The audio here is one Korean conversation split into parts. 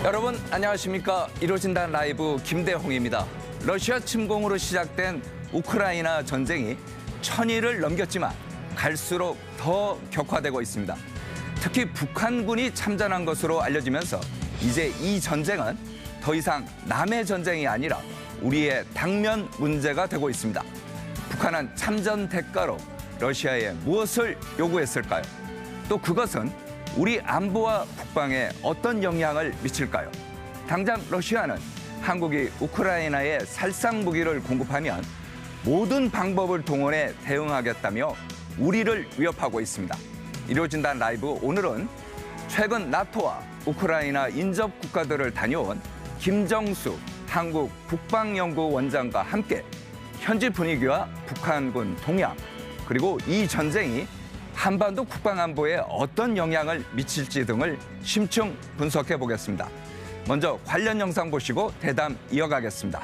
여러분 안녕하십니까. 이루어진다 라이브 김대홍입니다. 러시아 침공으로 시작된 우크라이나 전쟁이 천일을 넘겼지만 갈수록 더 격화되고 있습니다. 특히 북한군이 참전한 것으로 알려지면서 이제 이 전쟁은 더 이상 남의 전쟁이 아니라 우리의 당면 문제가 되고 있습니다. 북한은 참전 대가로 러시아에 무엇을 요구했을까요? 또 그것은 우리 안보와 국방에 어떤 영향을 미칠까요? 당장 러시아는 한국이 우크라이나에 살상 무기를 공급하면 모든 방법을 동원해 대응하겠다며 우리를 위협하고 있습니다. 이루어진다 라이브 오늘은 최근 나토와 우크라이나 인접 국가들을 다녀온 김정수 한국 국방연구원장과 함께 현지 분위기와 북한군 동향 그리고 이 전쟁이 한반도 국방안보에 어떤 영향을 미칠지 등을 심층 분석해 보겠습니다. 먼저 관련 영상 보시고 대담 이어가겠습니다.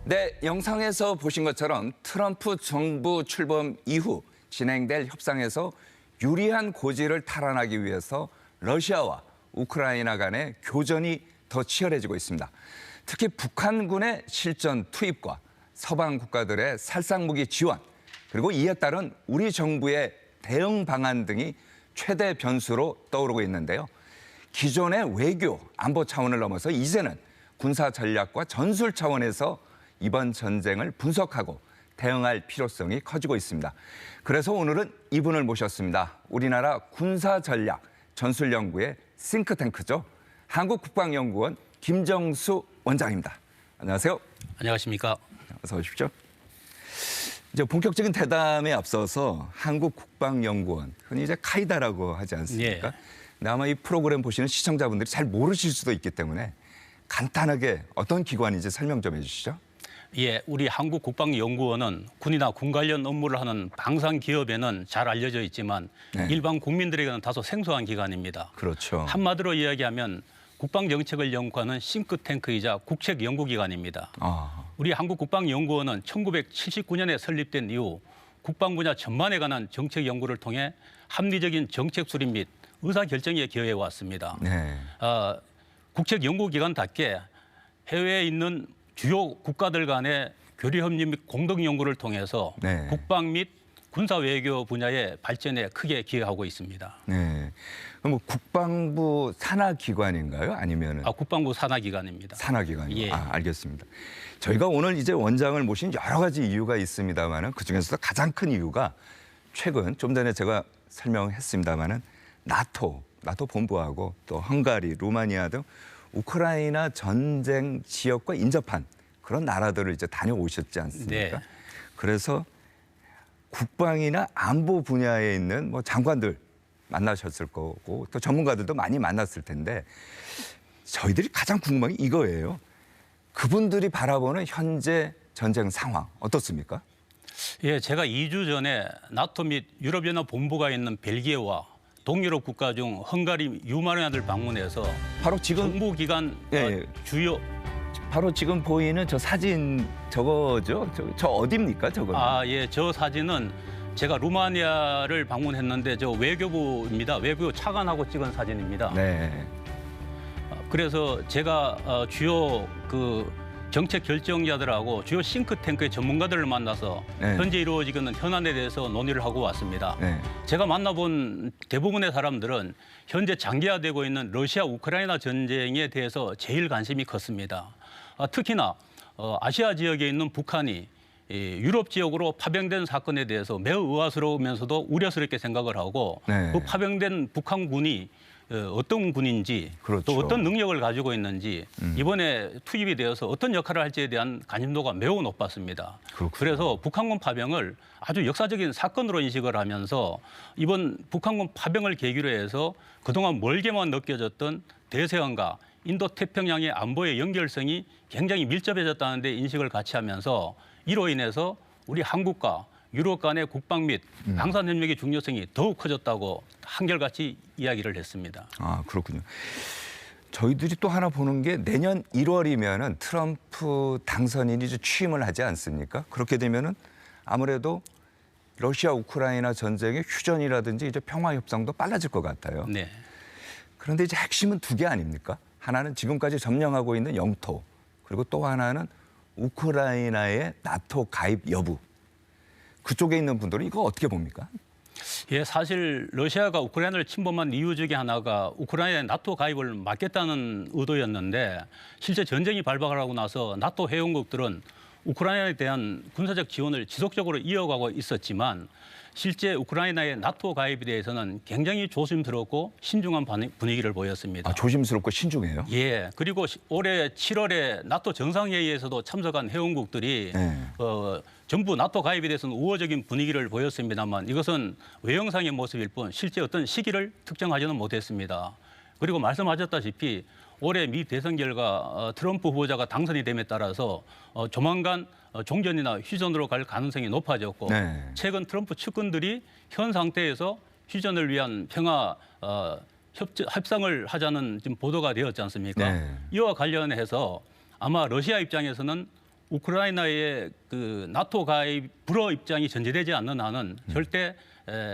네, 영상에서 보신 것처럼 트럼프 정부 출범 이후 진행될 협상에서 유리한 고지를 탈환하기 위해서 러시아와 우크라이나 간의 교전이 더 치열해지고 있습니다. 특히 북한군의 실전 투입과 서방 국가들의 살상무기 지원, 그리고 이에 따른 우리 정부의 대응 방안 등이 최대 변수로 떠오르고 있는데요. 기존의 외교, 안보 차원을 넘어서 이제는 군사 전략과 전술 차원에서 이번 전쟁을 분석하고 대응할 필요성이 커지고 있습니다. 그래서 오늘은 이분을 모셨습니다. 우리나라 군사전략 전술연구의 싱크탱크죠. 한국국방연구원 김정수 원장입니다. 안녕하세요. 안녕하십니까. 어서 오십시오. 이제 본격적인 대담에 앞서서 한국국방연구원, 흔히 이제 카이다라고 하지 않습니까? 예. 근데 아마 이 프로그램 보시는 시청자분들이 잘 모르실 수도 있기 때문에 간단하게 어떤 기관인지 설명 좀 해주시죠. 예, 우리 한국국방연구원은 군이나 군 관련 업무를 하는 방산 기업에는 잘 알려져 있지만 네. 일반 국민들에게는 다소 생소한 기관입니다. 그렇죠. 한마디로 이야기하면 국방 정책을 연구하는 싱크탱크이자 국책 연구기관입니다. 우리 한국국방연구원은 1979년에 설립된 이후 국방 분야 전반에 관한 정책 연구를 통해 합리적인 정책 수립 및 의사결정에 기여해 왔습니다. 네. 국책 연구기관답게 해외에 있는 주요 국가들 간의 교류 협력 및 공동 연구를 통해서 네. 국방 및 군사 외교 분야의 발전에 크게 기여하고 있습니다. 네. 그럼 뭐 국방부 산하기관인가요? 아니면은 국방부 산하기관입니다. 산하기관이요. 예. 알겠습니다. 저희가 오늘 이제 원장을 모신 여러 가지 이유가 있습니다만은 그 중에서도 가장 큰 이유가 최근 좀 전에 제가 설명했습니다만은 나토 본부하고 또 헝가리, 루마니아 등 우크라이나 전쟁 지역과 인접한 그런 나라들을 이제 다녀오셨지 않습니까? 네. 그래서 국방이나 안보 분야에 있는 뭐 장관들 만나셨을 거고 또 전문가들도 많이 만났을 텐데 저희들이 가장 궁금한 게 이거예요. 그분들이 바라보는 현재 전쟁 상황 어떻습니까? 예, 제가 2주 전에 나토 및 유럽연합 본부가 있는 벨기에와 동유럽 국가 중 헝가리, 루마니아를 방문해서 바로 지금 정부기관 예. 주요 바로 지금 보이는 저 사진 저거죠? 저 어디입니까? 저거? 예, 저 사진은 제가 루마니아를 방문했는데 저 외교부입니다. 외교부 차관하고 찍은 사진입니다. 네. 그래서 제가 주요 정책 결정자들하고 주요 싱크탱크의 전문가들을 만나서 네. 현재 이루어지고 있는 현안에 대해서 논의를 하고 왔습니다. 네. 제가 만나본 대부분의 사람들은 현재 장기화되고 있는 러시아 우크라이나 전쟁에 대해서 제일 관심이 컸습니다. 특히나 아시아 지역에 있는 북한이 유럽 지역으로 파병된 사건에 대해서 매우 의아스러우면서도 우려스럽게 생각을 하고 네. 그 파병된 북한군이 어떤 군인지 그렇죠. 또 어떤 능력을 가지고 있는지 이번에 투입이 되어서 어떤 역할을 할지에 대한 관심도가 매우 높았습니다. 그렇군요. 그래서 북한군 파병을 아주 역사적인 사건으로 인식을 하면서 이번 북한군 파병을 계기로 해서 그동안 멀게만 느껴졌던 대서양과 인도 태평양의 안보의 연결성이 굉장히 밀접해졌다는 데 인식을 같이 하면서 이로 인해서 우리 한국과 유럽 간의 국방 및 방산 협력의 중요성이 더욱 커졌다고 한결같이 이야기를 했습니다. 아, 그렇군요. 저희들이 또 하나 보는 게 내년 1월이면은 트럼프 당선인이 이제 취임을 하지 않습니까? 그렇게 되면은 아무래도 러시아 우크라이나 전쟁의 휴전이라든지 이제 평화 협상도 빨라질 것 같아요. 네. 그런데 이제 핵심은 두 개 아닙니까? 하나는 지금까지 점령하고 있는 영토, 그리고 또 하나는 우크라이나의 나토 가입 여부. 그쪽에 있는 분들은 이거 어떻게 봅니까? 예, 사실 러시아가 우크라이나를 침범한 이유 중에 하나가 우크라이나의 나토 가입을 막겠다는 의도였는데 실제 전쟁이 발발하고 나서 나토 회원국들은 우크라이나에 대한 군사적 지원을 지속적으로 이어가고 있었지만 실제 우크라이나의 나토 가입에 대해서는 굉장히 조심스럽고 신중한 분위기를 보였습니다. 아, 조심스럽고 신중해요? 예. 그리고 올해 7월에 나토 정상회의에서도 참석한 회원국들이 네. 전부 나토 가입에 대해서는 우호적인 분위기를 보였습니다만 이것은 외형상의 모습일 뿐 실제 어떤 시기를 특정하지는 못했습니다. 그리고 말씀하셨다시피 올해 미 대선 결과 트럼프 후보자가 당선이 됨에 따라서 조만간 종전이나 휴전으로 갈 가능성이 높아졌고 네. 최근 트럼프 측근들이 현 상태에서 휴전을 위한 평화 협상을 하자는 지금 보도가 되었지 않습니까? 네. 이와 관련해서 아마 러시아 입장에서는 우크라이나의 그 나토 가입 불허 입장이 전제되지 않는 한은 절대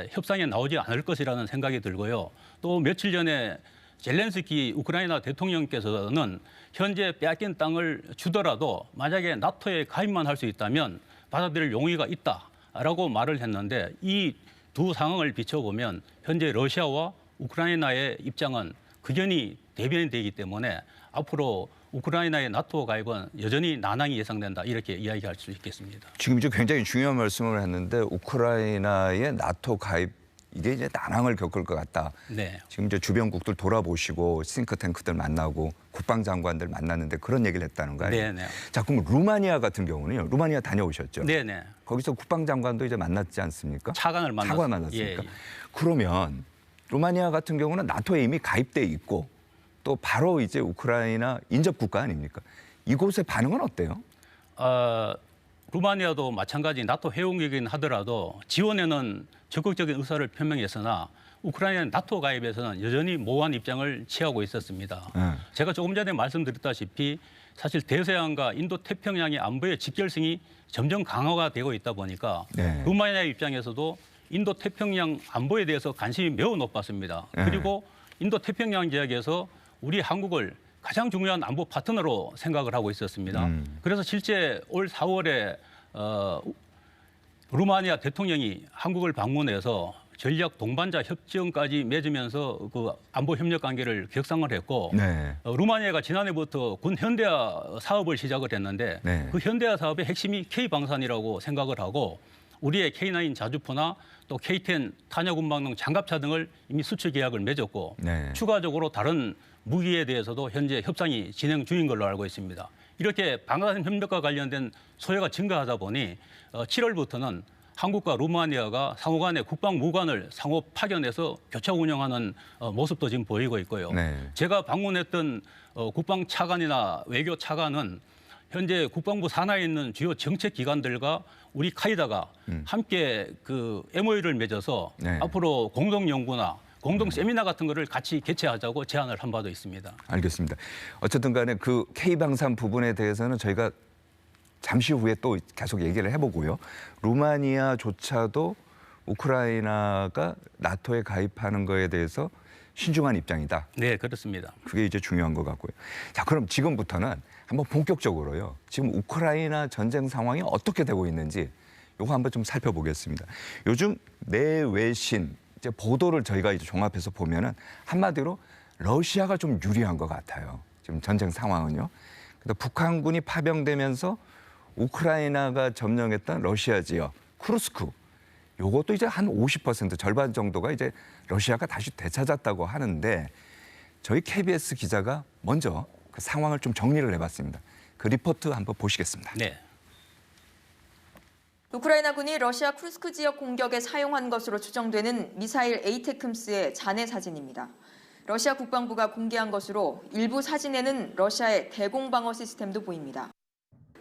협상에 나오지 않을 것이라는 생각이 들고요. 또 며칠 전에 젤렌스키 우크라이나 대통령께서는 현재 빼앗긴 땅을 주더라도 만약에 나토에 가입만 할 수 있다면 받아들일 용의가 있다라고 말을 했는데 이 두 상황을 비춰보면 현재 러시아와 우크라이나의 입장은 극연히 대변되기 때문에 앞으로 우크라이나의 나토 가입은 여전히 난항이 예상된다 이렇게 이야기할 수 있겠습니다. 지금 이제 굉장히 중요한 말씀을 했는데 우크라이나의 나토 가입 이게 이제 난항을 겪을 것 같다. 네. 지금 이제 주변국들 돌아보시고 싱크탱크들 만나고 국방장관들 만났는데 그런 얘기를 했다는 거 아니에요? 네네. 자, 그럼 루마니아 같은 경우는요. 루마니아 다녀오셨죠? 네네. 거기서 국방장관도 이제 만났지 않습니까? 차관을 만났습니다. 차관 만났습니까? 예, 예. 그러면 루마니아 같은 경우는 나토에 이미 가입돼 있고 또 바로 이제 우크라이나 인접 국가 아닙니까? 이곳의 반응은 어때요? 루마니아도 마찬가지 나토 회원국이긴 하더라도 지원에는 적극적인 의사를 표명했으나 우크라이나 나토 가입에서는 여전히 모호한 입장을 취하고 있었습니다. 제가 조금 전에 말씀드렸다시피 사실 대서양과 인도 태평양의 안보의 직결성이 점점 강화가 되고 있다 보니까 네. 루마니아 입장에서도 인도 태평양 안보에 대해서 관심이 매우 높았습니다. 그리고 인도 태평양 지역에서 우리 한국을 가장 중요한 안보 파트너로 생각을 하고 있었습니다. 그래서 실제 올 4월에 루마니아 대통령이 한국을 방문해서 전략 동반자 협정까지 맺으면서 그 안보 협력 관계를 격상을 했고 네. 루마니아가 지난해부터 군 현대화 사업을 시작을 했는데 네. 그 현대화 사업의 핵심이 K방산이라고 생각을 하고 우리의 K9 자주포나 또 K10 탄약운방용 장갑차 등을 이미 수출 계약을 맺었고 네. 추가적으로 다른 무기에 대해서도 현재 협상이 진행 중인 걸로 알고 있습니다. 이렇게 방산 협력과 관련된 소요가 증가하다 보니 7월부터는 한국과 루마니아가 상호 간의 국방 무관을 상호 파견해서 교차 운영하는 모습도 지금 보이고 있고요. 네. 제가 방문했던 국방 차관이나 외교 차관은 현재 국방부 산하에 있는 주요 정책 기관들과 우리 카이다가 함께 그 MOU를 맺어서 네. 앞으로 공동 연구나 공동 세미나 같은 거를 같이 개최하자고 제안을 한 바도 있습니다. 알겠습니다. 어쨌든 간에 그 K방산 부분에 대해서는 저희가 잠시 후에 또 계속 얘기를 해보고요. 루마니아조차도 우크라이나가 나토에 가입하는 거에 대해서 신중한 입장이다. 네, 그렇습니다. 그게 이제 중요한 것 같고요. 자, 그럼 지금부터는 한번 본격적으로요. 지금 우크라이나 전쟁 상황이 어떻게 되고 있는지 이거 한번 좀 살펴보겠습니다. 요즘 내외신 이제 보도를 저희가 이제 종합해서 보면은 한마디로 러시아가 좀 유리한 것 같아요. 지금 전쟁 상황은요. 그래서 북한군이 파병되면서 우크라이나가 점령했던 러시아 지역 쿠르스크 요것도 이제 한 50% 절반 정도가 이제 러시아가 다시 되찾았다고 하는데 저희 KBS 기자가 먼저 그 상황을 좀 정리를 해봤습니다. 그 리포트 한번 보시겠습니다. 네. 우크라이나군이 러시아 쿠스크 지역 공격에 사용한 것으로 추정되는 미사일 에이테크임스의 잔해 사진입니다. 러시아 국방부가 공개한 것으로 일부 사진에는 러시아의 대공방어 시스템도 보입니다.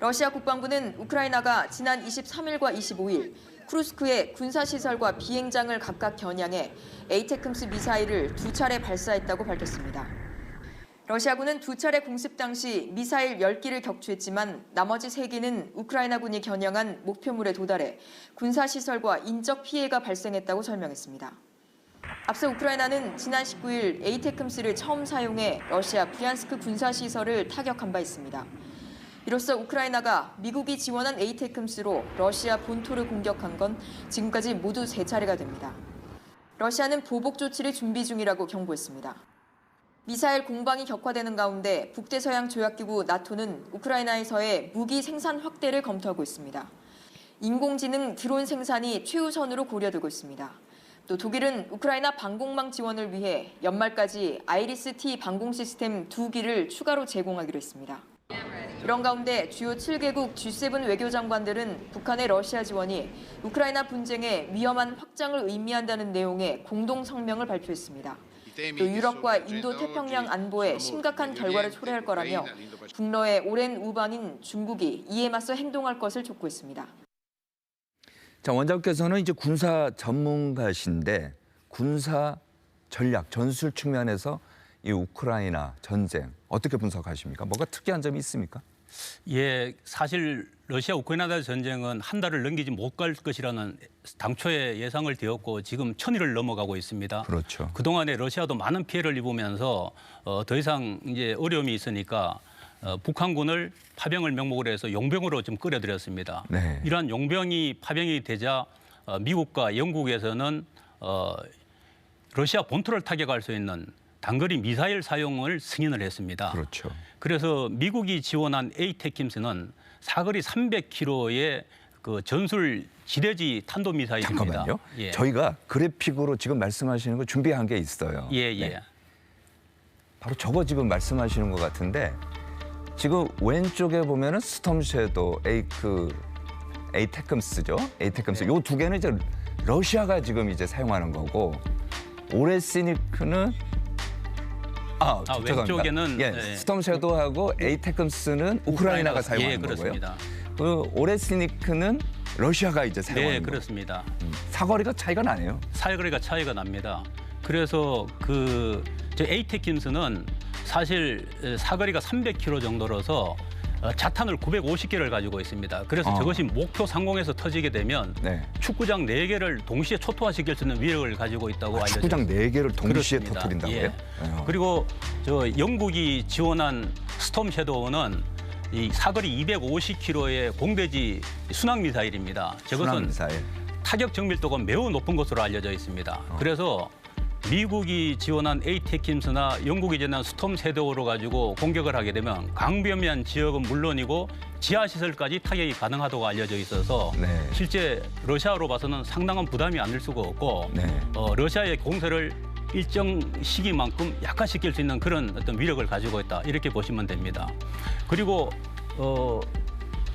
러시아 국방부는 우크라이나가 지난 23일과 25일 쿠르스크의 군사시설과 비행장을 각각 겨냥해 에이테크임스 미사일을 2차례 발사했다고 밝혔습니다. 러시아군은 2차례 공습 당시 미사일 10기를 격추했지만 나머지 3기는 우크라이나군이 겨냥한 목표물에 도달해 군사시설과 인적 피해가 발생했다고 설명했습니다. 앞서 우크라이나는 지난 19일 에이테크임스를 처음 사용해 러시아 브리안스크 군사시설을 타격한 바 있습니다. 이로써 우크라이나가 미국이 지원한 에이테크임스로 러시아 본토를 공격한 건 지금까지 모두 3차례가 됩니다. 러시아는 보복 조치를 준비 중이라고 경고했습니다. 미사일 공방이 격화되는 가운데 북대서양 조약기구 나토는 우크라이나에서의 무기 생산 확대를 검토하고 있습니다. 인공지능 드론 생산이 최우선으로 고려되고 있습니다. 또 독일은 우크라이나 방공망 지원을 위해 연말까지 아이리스-T 방공 시스템 2기를 추가로 제공하기로 했습니다. 이런 가운데 주요 7개국 G7 외교장관들은 북한의 러시아 지원이 우크라이나 분쟁의 위험한 확장을 의미한다는 내용의 공동 성명을 발표했습니다. 또 유럽과 인도 태평양 안보에 심각한 결과를 초래할 거라며 북러의 오랜 우방인 중국이 이에 맞서 행동할 것을 촉구했습니다. 자, 원장께서는 이제 군사 전문가신데 군사 전략, 전술 측면에서 이 우크라이나 전쟁 어떻게 분석하십니까? 뭐가 특이한 점이 있습니까? 예, 사실 러시아 우크라이나 전쟁은 한 달을 넘기지 못 갈 것이라는 당초에 예상을 되었고 지금 1000일을 넘어가고 있습니다. 그렇죠. 그동안에 러시아도 많은 피해를 입으면서 더 이상 이제 어려움이 있으니까 북한군을 파병을 명목으로 해서 용병으로 좀 끌어들였습니다. 네. 이러한 용병이 파병이 되자 미국과 영국에서는 러시아 본토를 타격할 수 있는 단거리 미사일 사용을 승인을 했습니다. 그렇죠. 그래서 미국이 지원한 에이테킴스는 사거리 300km의 그 전술 지대지 탄도 미사일입니다. 잠깐만요. 예. 저희가 그래픽으로 지금 말씀하시는 거 준비한 게 있어요. 예. 네. 바로 저거 지금 말씀하시는 것 같은데 지금 왼쪽에 보면은 스톰 섀도우 에이테크임스죠. 에이테크임스. 요 두 개는 이제 러시아가 지금 이제 사용하는 거고 오레시니크는 왼쪽에는 예, 스톰 섀도우하고 에이테크임스는 우크라이나가 사용하는 그렇습니다. 거고요. 그 오레시니크는 러시아가 이제 사용하는 네, 거고. 그렇습니다. 사거리가 차이가 나네요. 사거리가 차이가 납니다. 그래서 저 에이테킴스는 사실 사거리가 300km 정도로서 자탄을 950개를 가지고 있습니다. 그래서 저것이 목표 상공에서 터지게 되면 네. 축구장 4개를 동시에 초토화시킬 수 있는 위력을 가지고 있다고 알려져 있습니다. 축구장 4개를 동시에 그렇습니다. 터뜨린다고요? 예. 그리고 영국이 지원한 스톰 섀도우는 이 사거리 250km의 공대지 순항 미사일입니다. 저것은 미사일. 타격 정밀도가 매우 높은 것으로 알려져 있습니다. 그래서 미국이 지원한 에이테킴스나 영국이 지원한 스톰 섀도우로 가지고 공격을 하게 되면 광범위한 지역은 물론이고 지하 시설까지 타격이 가능하다고 알려져 있어서 네. 실제 러시아로 봐서는 상당한 부담이 안 될 수가 없고 네. 러시아의 공세를 일정 시기만큼 약화시킬 수 있는 그런 어떤 위력을 가지고 있다 이렇게 보시면 됩니다. 그리고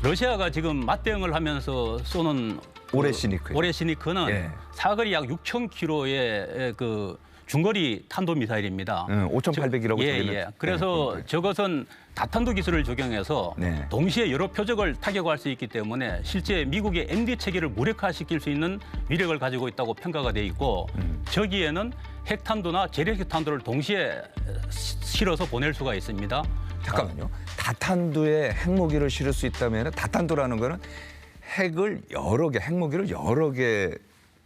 러시아가 지금 맞대응을 하면서 쏘는 오레시니크는 예. 사거리 약 6,000km의 그 중거리 탄도 미사일입니다. 5,800이라고 예. 그래서 저것은 다탄도 기술을 적용해서 네. 동시에 여러 표적을 타격할 수 있기 때문에 실제 미국의 MD 체계를 무력화시킬 수 있는 위력을 가지고 있다고 평가가 돼 있고 저기에는 핵탄도나 재래식탄도를 동시에 실어서 보낼 수가 있습니다. 잠깐만요. 다탄두에 핵무기를 실을 수 있다면 다탄두라는 거는 핵무기를 여러 개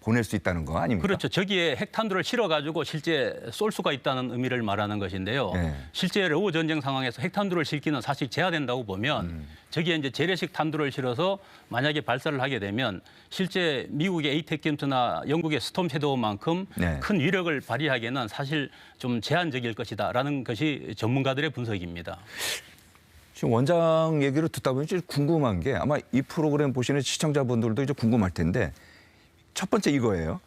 보낼 수 있다는 거 아닙니까? 그렇죠. 저기에 핵탄두를 실어가지고 실제 쏠 수가 있다는 의미를 말하는 것인데요. 네. 실제 러우 전쟁 상황에서 핵탄두를 실기는 사실 제한된다고 보면 저기에 이제 재래식 탄두를 실어서 만약에 발사를 하게 되면 실제 미국의 에이테킴스나 영국의 스톰 섀도우만큼 네. 큰 위력을 발휘하기에는 사실 좀 제한적일 것이다라는 것이 전문가들의 분석입니다. 지금 원장 얘기를 듣다 보니 궁금한 게 아마 이 프로그램 보시는 시청자분들도 이제 궁금할 텐데 첫 번째 이거예요.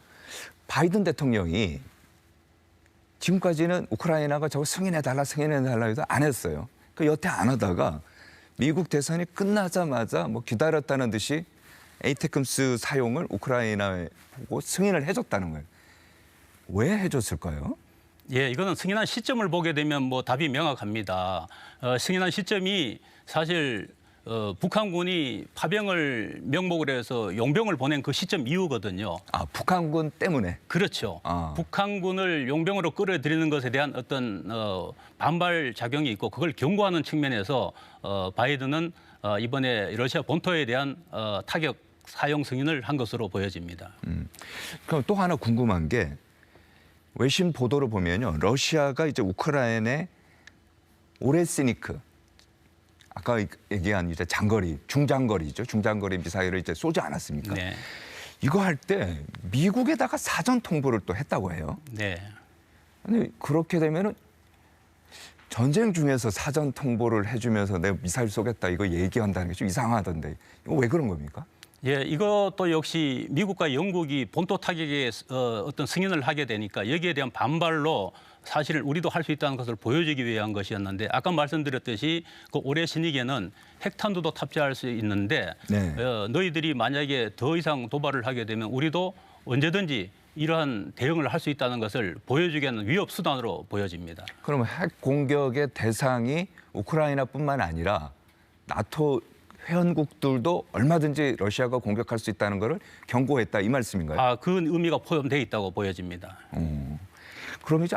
바이든 대통령이 지금까지는 우크라이나가 저거 승인해달라 해도 안 했어요. 그 여태 안 하다가 미국 대선이 끝나자마자 뭐 기다렸다는 듯이 에이테크스 사용을 우크라이나에 보고 승인을 해줬다는 거예요. 왜 해줬을까요? 예, 이거는 승인한 시점을 보게 되면 뭐 답이 명확합니다. 승인한 시점이 사실 북한군이 파병을 명목으로 해서 용병을 보낸 그 시점 이후거든요. 아, 북한군 때문에? 그렇죠. 아. 북한군을 용병으로 끌어들이는 것에 대한 어떤 반발 작용이 있고 그걸 경고하는 측면에서 바이든은 이번에 러시아 본토에 대한 타격 사용 승인을 한 것으로 보여집니다. 그럼 또 하나 궁금한 게 외신 보도를 보면요. 러시아가 이제 우크라이나에 오레스니크 아까 얘기한 이제 장거리, 중장거리죠. 중장거리 미사일을 이제 쏘지 않았습니까? 네. 이거 할 때 미국에다가 사전 통보를 또 했다고 해요. 네. 근데 그렇게 되면은 전쟁 중에서 사전 통보를 해주면서 내가 미사일 쏘겠다 이거 얘기한다는 게 좀 이상하던데 이거 왜 그런 겁니까? 예, 이것도 역시 미국과 영국이 본토 타격에 어떤 승인을 하게 되니까 여기에 대한 반발로 사실 우리도 할 수 있다는 것을 보여주기 위한 것이었는데 아까 말씀드렸듯이 그 올해 신익에는 핵탄두도 탑재할 수 있는데 네. 너희들이 만약에 더 이상 도발을 하게 되면 우리도 언제든지 이러한 대응을 할 수 있다는 것을 보여주기 위한 위협 수단으로 보여집니다. 그러면 핵 공격의 대상이 우크라이나뿐만 아니라 나토 회원국들도 얼마든지 러시아가 공격할 수 있다는 것을 경고했다 이 말씀인가요? 아, 그 의미가 포함되어 있다고 보여집니다. 그럼 이제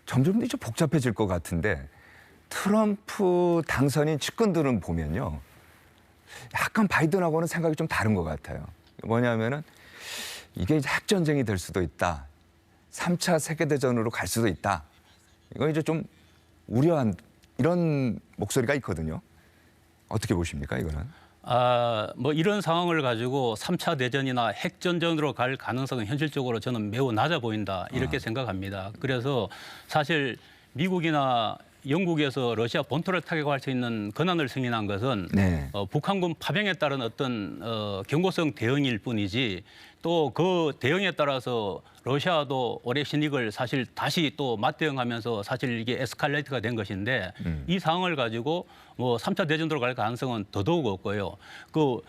점점 이제 복잡해질 것 같은데 트럼프 당선인 측근들은 보면요. 약간 바이든하고는 생각이 좀 다른 것 같아요. 뭐냐면은 이게 이제 핵전쟁이 될 수도 있다. 3차 세계대전으로 갈 수도 있다. 이거 이제 좀 우려한 이런 목소리가 있거든요. 어떻게 보십니까, 이거는? 뭐 이런 상황을 가지고 3차 대전이나 핵전전으로 갈 가능성은 현실적으로 저는 매우 낮아 보인다 이렇게 생각합니다. 그래서 사실 미국이나 영국에서 러시아 본토를 타격할 수 있는 권한을 승인한 것은 네. 북한군 파병에 따른 어떤 경고성 대응일 뿐이지 또 그 대응에 따라서 러시아도 올해 신익을 사실 다시 또 맞대응하면서 사실 이게 에스컬레이트가 된 것인데 이 상황을 가지고 뭐 3차 대전으로 갈 가능성은 더더욱 없고요. 그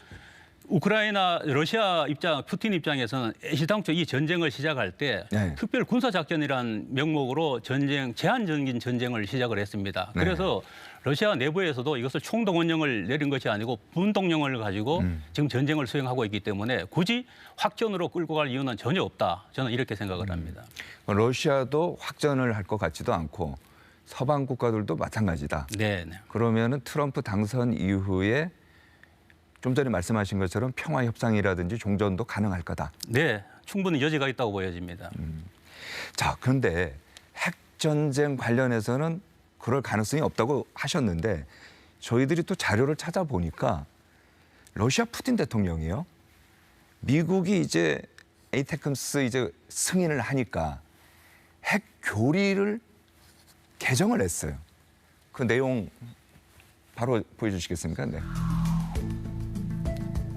우크라이나 러시아 푸틴 입장에서는 애시당초 이 전쟁을 시작할 때 네. 특별 군사 작전이라는 명목으로 제한적인 전쟁을 시작을 했습니다. 네. 그래서 러시아 내부에서도 이것을 총동원령을 내린 것이 아니고 분동령을 가지고 지금 전쟁을 수행하고 있기 때문에 굳이 확전으로 끌고 갈 이유는 전혀 없다. 저는 이렇게 생각을 합니다. 러시아도 확전을 할 것 같지도 않고 서방 국가들도 마찬가지다. 네. 그러면은 트럼프 당선 이후에 좀 전에 말씀하신 것처럼 평화 협상이라든지 종전도 가능할 거다. 네, 충분히 여지가 있다고 보여집니다. 자, 그런데 핵 전쟁 관련해서는 그럴 가능성이 없다고 하셨는데 저희들이 또 자료를 찾아보니까 러시아 푸틴 대통령이요. 미국이 이제 에이테크스 이제 승인을 하니까 핵 교리를 개정을 했어요. 그 내용 바로 보여주시겠습니까? 네.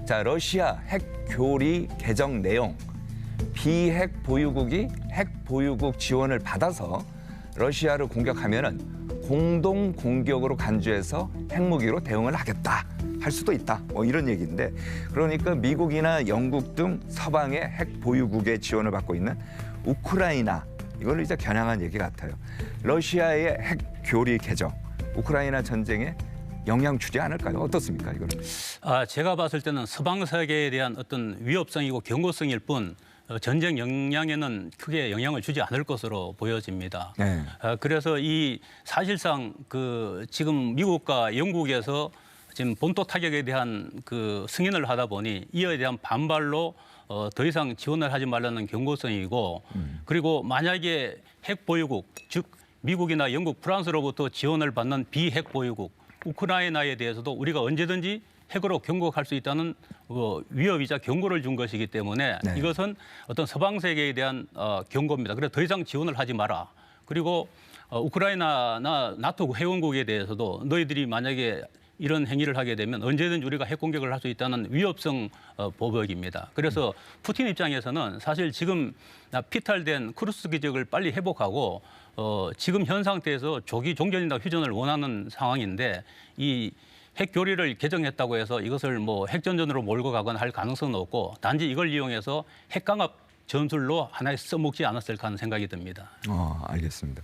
자, 러시아 핵 교리 개정 내용. 비핵 보유국이 핵 보유국 지원을 받아서 러시아를 공격하면은 공동 공격으로 간주해서 핵무기로 대응을 하겠다. 할 수도 있다. 뭐 이런 얘기인데 그러니까 미국이나 영국 등 서방의 핵 보유국의 지원을 받고 있는 우크라이나 이걸 이제 겨냥한 얘기 같아요. 러시아의 핵 교리 개정, 우크라이나 전쟁에 영향 주지 않을까요? 어떻습니까, 이거는? 제가 봤을 때는 서방 세계에 대한 어떤 위협성이고 경고성일 뿐 전쟁 영향에는 크게 영향을 주지 않을 것으로 보여집니다. 네. 그래서 이 사실상 그 지금 미국과 영국에서 지금 본토 타격에 대한 그 승인을 하다 보니 이에 대한 반발로 더 이상 지원을 하지 말라는 경고성이고 그리고 만약에 핵 보유국 즉 미국이나 영국, 프랑스로부터 지원을 받는 비핵 보유국 우크라이나에 대해서도 우리가 언제든지 핵으로 경고할 수 있다는 위협이자 경고를 준 것이기 때문에 네. 이것은 어떤 서방 세계에 대한 경고입니다. 그래서 더 이상 지원을 하지 마라. 그리고 우크라이나나 나토 회원국에 대해서도 너희들이 만약에 이런 행위를 하게 되면 언제든지 우리가 핵 공격을 할 수 있다는 위협성 보복입니다. 그래서 푸틴 입장에서는 사실 지금 피탈된 쿠르스크 지역을 빨리 회복하고 지금 현 상태에서 조기 종전이나 휴전을 원하는 상황인데 이 핵 교리를 개정했다고 해서 이것을 뭐 핵전전으로 몰고 가거나 할 가능성은 없고 단지 이걸 이용해서 핵강압 전술로 하나에 써먹지 않았을까 하는 생각이 듭니다. 알겠습니다.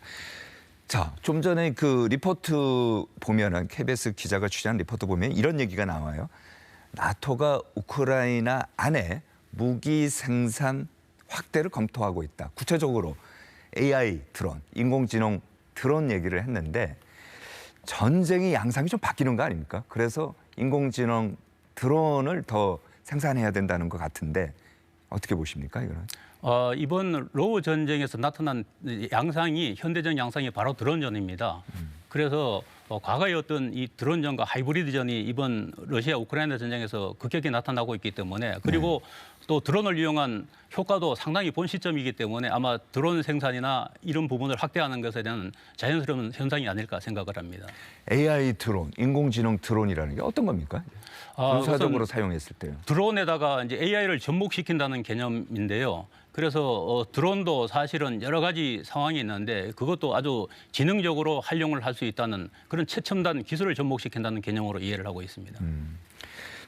자, 좀 전에 그 리포트 보면은 KBS 기자가 취재한 리포트 보면 이런 얘기가 나와요. 나토가 우크라이나 안에 무기 생산 확대를 검토하고 있다. 구체적으로 AI 드론, 인공지능 드론 얘기를 했는데 전쟁의 양상이 좀 바뀌는 거 아닙니까? 그래서 인공지능 드론을 더 생산해야 된다는 것 같은데 어떻게 보십니까, 이거는? 이번 로우 전쟁에서 나타난 양상이 현대적 양상이 바로 드론전입니다. 그래서 과거의 어떤 이 드론전과 하이브리드전이 이번 러시아 우크라이나 전쟁에서 급격히 나타나고 있기 때문에 그리고 또 드론을 이용한 효과도 상당히 본 시점이기 때문에 아마 드론 생산이나 이런 부분을 확대하는 것에 대한 자연스러운 현상이 아닐까 생각을 합니다. AI 드론, 인공지능 드론이라는 게 어떤 겁니까? 군사적으로 사용했을 때요. 드론에다가 이제 AI를 접목시킨다는 개념인데요. 그래서 드론도 사실은 여러 가지 상황이 있는데 그것도 아주 지능적으로 활용을 할 수 있다는 그런 최첨단 기술을 접목시킨다는 개념으로 이해를 하고 있습니다.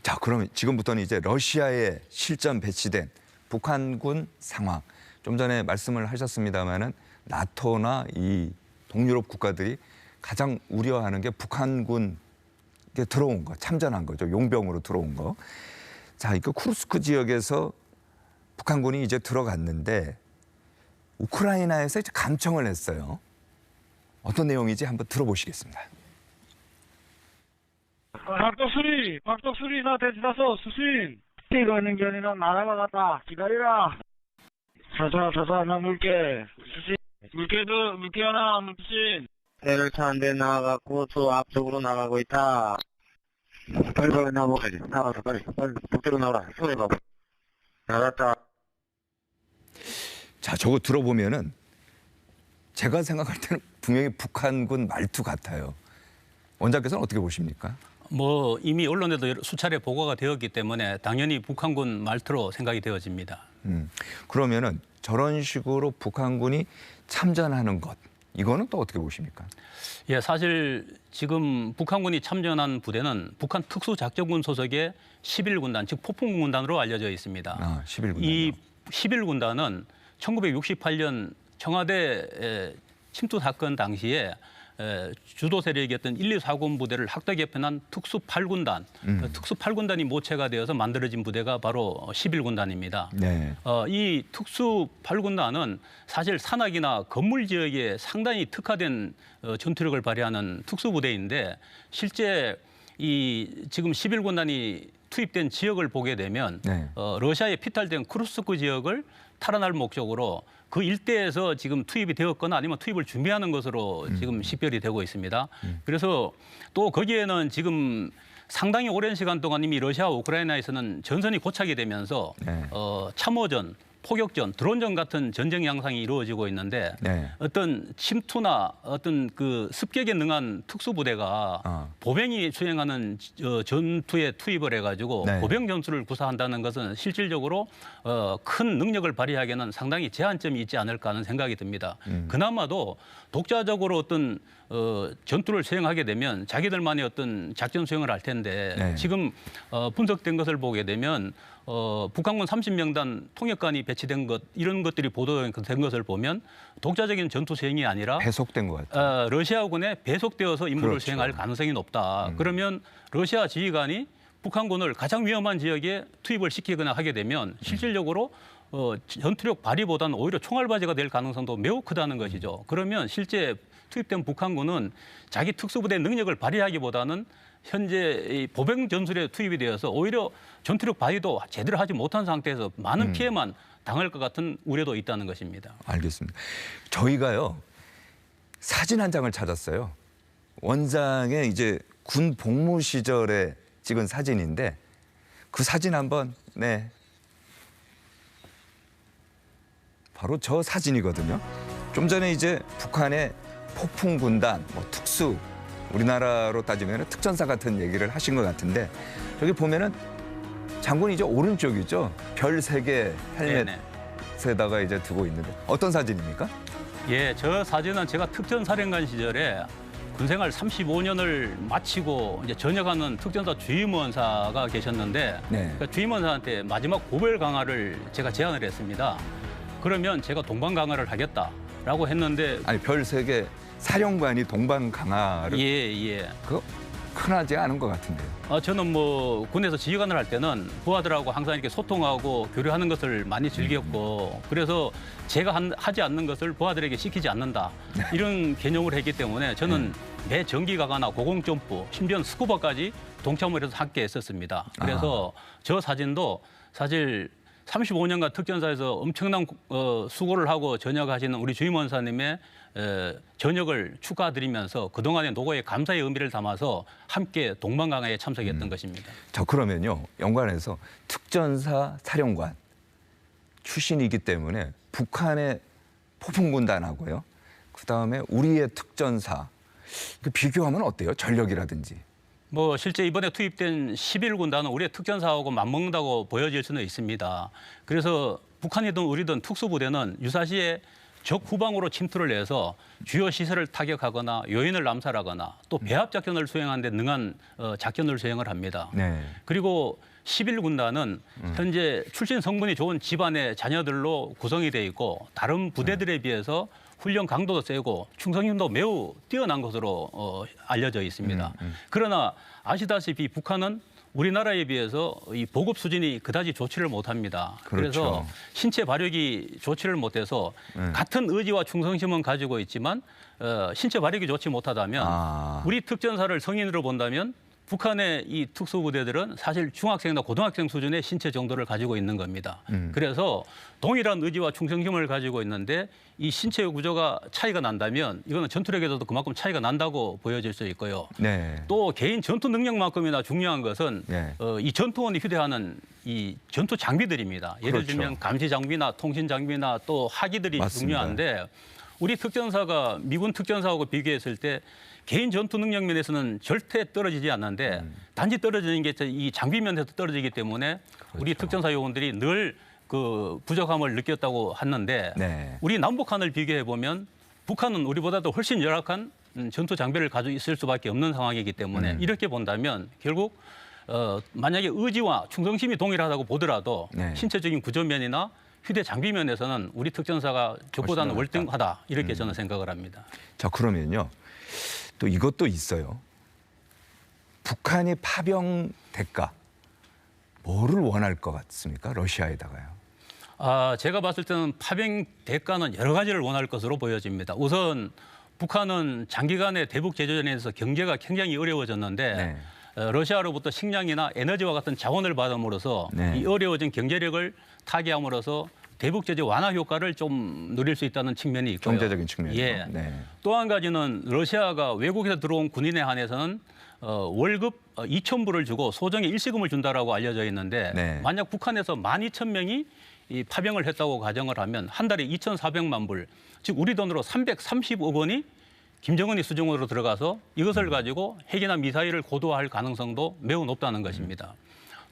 자, 그러면 지금부터는 이제 러시아에 실전 배치된 북한군 상황. 좀 전에 말씀을 하셨습니다마는 나토나 이 동유럽 국가들이 가장 우려하는 게 북한군 들어온 거, 참전한 거죠. 용병으로 들어온 거. 자, 이거 쿠르스크 지역에서 북한군이 이제 들어갔는데 우크라이나에서 이제 감청을 했어요. 어떤 내용인지 한번 들어보시겠습니다. 박독수리 나 대지다서 수신. 이거 있는 게 아니라 나라가 갔다. 기다리라. 자자 나 물게. 수신. 물게 하나 수신. 배를 타는데 나가고 저 앞쪽으로 나가고 있다. 빨리 나와야지. 나가서 빨리 북대로 나와라. 손에 봐봐. 나갔다. 자, 저거 들어보면은 제가 생각할 때는 분명히 북한군 말투 같아요. 원장께서는 어떻게 보십니까? 뭐 이미 언론에도 수차례 보고가 되었기 때문에 당연히 북한군 말투로 생각이 되어집니다. 그러면은 저런 식으로 북한군이 참전하는 것, 이거는 또 어떻게 보십니까? 예, 사실 지금 북한군이 참전한 부대는 북한 특수작전군 소속의 11군단, 즉 폭풍군단으로 알려져 있습니다. 11군단. 이 11군단은 1968년 청와대 침투 사건 당시에 주도 세력이었던 1, 2, 4군 부대를 학대 개편한 특수 8군단, 특수 8군단이 모체가 되어서 만들어진 부대가 바로 11군단입니다. 네. 이 특수 8군단은 사실 산악이나 건물 지역에 상당히 특화된 전투력을 발휘하는 특수 부대인데 실제 이 지금 11군단이 투입된 지역을 보게 되면 네. 러시아에 피탈된 쿠르스크 지역을 탈환할 목적으로 그 일대에서 지금 투입이 되었거나 아니면 투입을 준비하는 것으로 지금 식별이 되고 있습니다. 그래서 또 거기에는 지금 상당히 오랜 시간 동안 이미 러시아와 우크라이나에서는 전선이 고착이 되면서 네. 참호전, 포격전, 드론전 같은 전쟁 양상이 이루어지고 있는데 네. 어떤 침투나 어떤 그 습격에 능한 특수부대가 보병이 수행하는 전투에 투입을 해가지고 네. 보병 전술을 구사한다는 것은 실질적으로 큰 능력을 발휘하기에는 상당히 제한점이 있지 않을까 하는 생각이 듭니다. 그나마도 독자적으로 어떤 전투를 수행하게 되면 자기들만의 어떤 작전 수행을 할 텐데 네. 지금 분석된 것을 보게 되면 북한군 30명단 통역관이 배치된 것 이런 것들이 보도된 것을 보면 독자적인 전투 수행이 아니라 배속된 것 같아요. 러시아군에 배속되어서 임무를 그렇죠. 수행할 가능성이 높다. 그러면 러시아 지휘관이 북한군을 가장 위험한 지역에 투입을 시키거나 하게 되면 실질적으로 전투력 발휘보다는 오히려 총알바지가 될 가능성도 매우 크다는 것이죠. 그러면 실제 투입된 북한군은 자기 특수부대 능력을 발휘하기보다는 현재 이 보병 전술에 투입이 되어서 오히려 전투력 발휘도 제대로 하지 못한 상태에서 많은 피해만 당할 것 같은 우려도 있다는 것입니다. 알겠습니다. 저희가요 사진 한 장을 찾았어요. 원장의 이제 군 복무 시절에 찍은 사진인데 그 사진 한번 바로 저 사진이거든요. 좀 전에 이제 북한의 폭풍 군단, 특수 우리나라로 따지면 특전사 같은 얘기를 하신 것 같은데 저기 보면은 장군이 이제 오른쪽이죠. 별 3개 네네. 헬멧에다가 이제 두고 있는데 어떤 사진입니까? 예, 저 사진은 제가 특전사령관 시절에 군생활 35년을 마치고 이제 전역하는 특전사 주임원사가 계셨는데 네. 그 주임원사한테 마지막 고별 강화를 제가 제안을 했습니다. 그러면 제가 동반 강화를 하겠다라고 했는데 아니 별 3개 사령관이 동방 강화를 예. 그거 흔하지 않은 것 같은데요. 저는 뭐 군에서 지휘관을 할 때는 부하들하고 항상 이렇게 소통하고 교류하는 것을 많이 즐겼고 그래서 제가 하지 않는 것을 부하들에게 시키지 않는다 이런 개념을 했기 때문에 저는 매 정기 가가나 고공점프 심지어 스쿠버까지 동참을 해서 함께 했었습니다. 그래서 저 사진도 사실 35년간 특전사에서 엄청난 수고를 하고 전역하시는 우리 주임원사님의 전역을 축하드리면서 그동안의 노고에 감사의 의미를 담아서 함께 동방강화에 참석했던 것입니다. 저 그러면요. 연관해서 특전사 사령관 출신이기 때문에 북한의 포풍군단하고요. 그다음에 우리의 특전사 그 비교하면 어때요? 전력이라든지. 뭐 실제 이번에 투입된 11군단은 우리의 특전사하고 맞먹는다고 보여질 수는 있습니다. 그래서 북한이든 우리든 특수부대는 유사시에 적 후방으로 침투를 해서 주요 시설을 타격하거나 요인을 암살하거나 또 배합 작전을 수행하는 데 능한 작전을 수행을 합니다. 네. 그리고 11군단은 현재 출신 성분이 좋은 집안의 자녀들로 구성이 돼 있고 다른 부대들에 비해서 훈련 강도도 세고 충성심도 매우 뛰어난 것으로 알려져 있습니다. 그러나 아시다시피 북한은 우리나라에 비해서 이 보급 수준이 그다지 좋지를 못합니다. 그렇죠. 그래서 신체 발육이 좋지를 못해서 같은 의지와 충성심은 가지고 있지만 신체 발육이 좋지 못하다면 우리 특전사를 성인으로 본다면 북한의 이 특수부대들은 사실 중학생이나 고등학생 수준의 신체 정도를 가지고 있는 겁니다. 그래서 동일한 의지와 충성심을 가지고 있는데 이 신체 구조가 차이가 난다면 이거는 전투력에서도 그만큼 차이가 난다고 보여질 수 있고요. 네. 또 개인 전투 능력만큼이나 중요한 것은 네. 이 전투원이 휴대하는 이 전투 장비들입니다. 예를 그렇죠. 들면 감시 장비나 통신 장비나 또 하기들이 맞습니다. 중요한데 우리 특전사가 미군 특전사하고 비교했을 때 개인 전투 능력 면에서는 절대 떨어지지 않는데 단지 떨어지는 게 이 장비 면에서 떨어지기 때문에 우리 특전사 요원들이 늘 그 부족함을 느꼈다고 하는데 네. 우리 남북한을 비교해 보면 북한은 우리보다도 훨씬 열악한 전투 장비를 가지고 있을 수밖에 없는 상황이기 때문에 이렇게 본다면 결국 만약에 의지와 충성심이 동일하다고 보더라도 네. 신체적인 구조면이나 휴대 장비 면에서는 우리 특전사가 적보다는 훨씬 월등하다 이렇게 저는 생각을 합니다. 자 그러면요. 또 이것도 있어요. 북한이 파병 대가 뭐를 원할 것 같습니까? 러시아에다가요. 제가 봤을 때는 파병 대가는 여러 가지를 원할 것으로 보여집니다. 우선 북한은 장기간의 대북 제조전에서 경제가 굉장히 어려워졌는데 네. 러시아로부터 식량이나 에너지와 같은 자원을 받음으로써 네. 이 어려워진 경제력을 타개함으로써 대북 제재 완화 효과를 좀 누릴 수 있다는 측면이 있고요. 경제적인 측면이요. 예. 네. 또 한 가지는 러시아가 외국에서 들어온 군인에 한해서는 월급 2,000불을 주고 소정의 일시금을 준다라고 알려져 있는데 네. 만약 북한에서 12,000명이 이 파병을 했다고 가정을 하면 한 달에 2,400만 불, 즉 우리 돈으로 330억 원이 김정은이 수중으로 들어가서 이것을 가지고 핵이나 미사일을 고도화할 가능성도 매우 높다는 것입니다.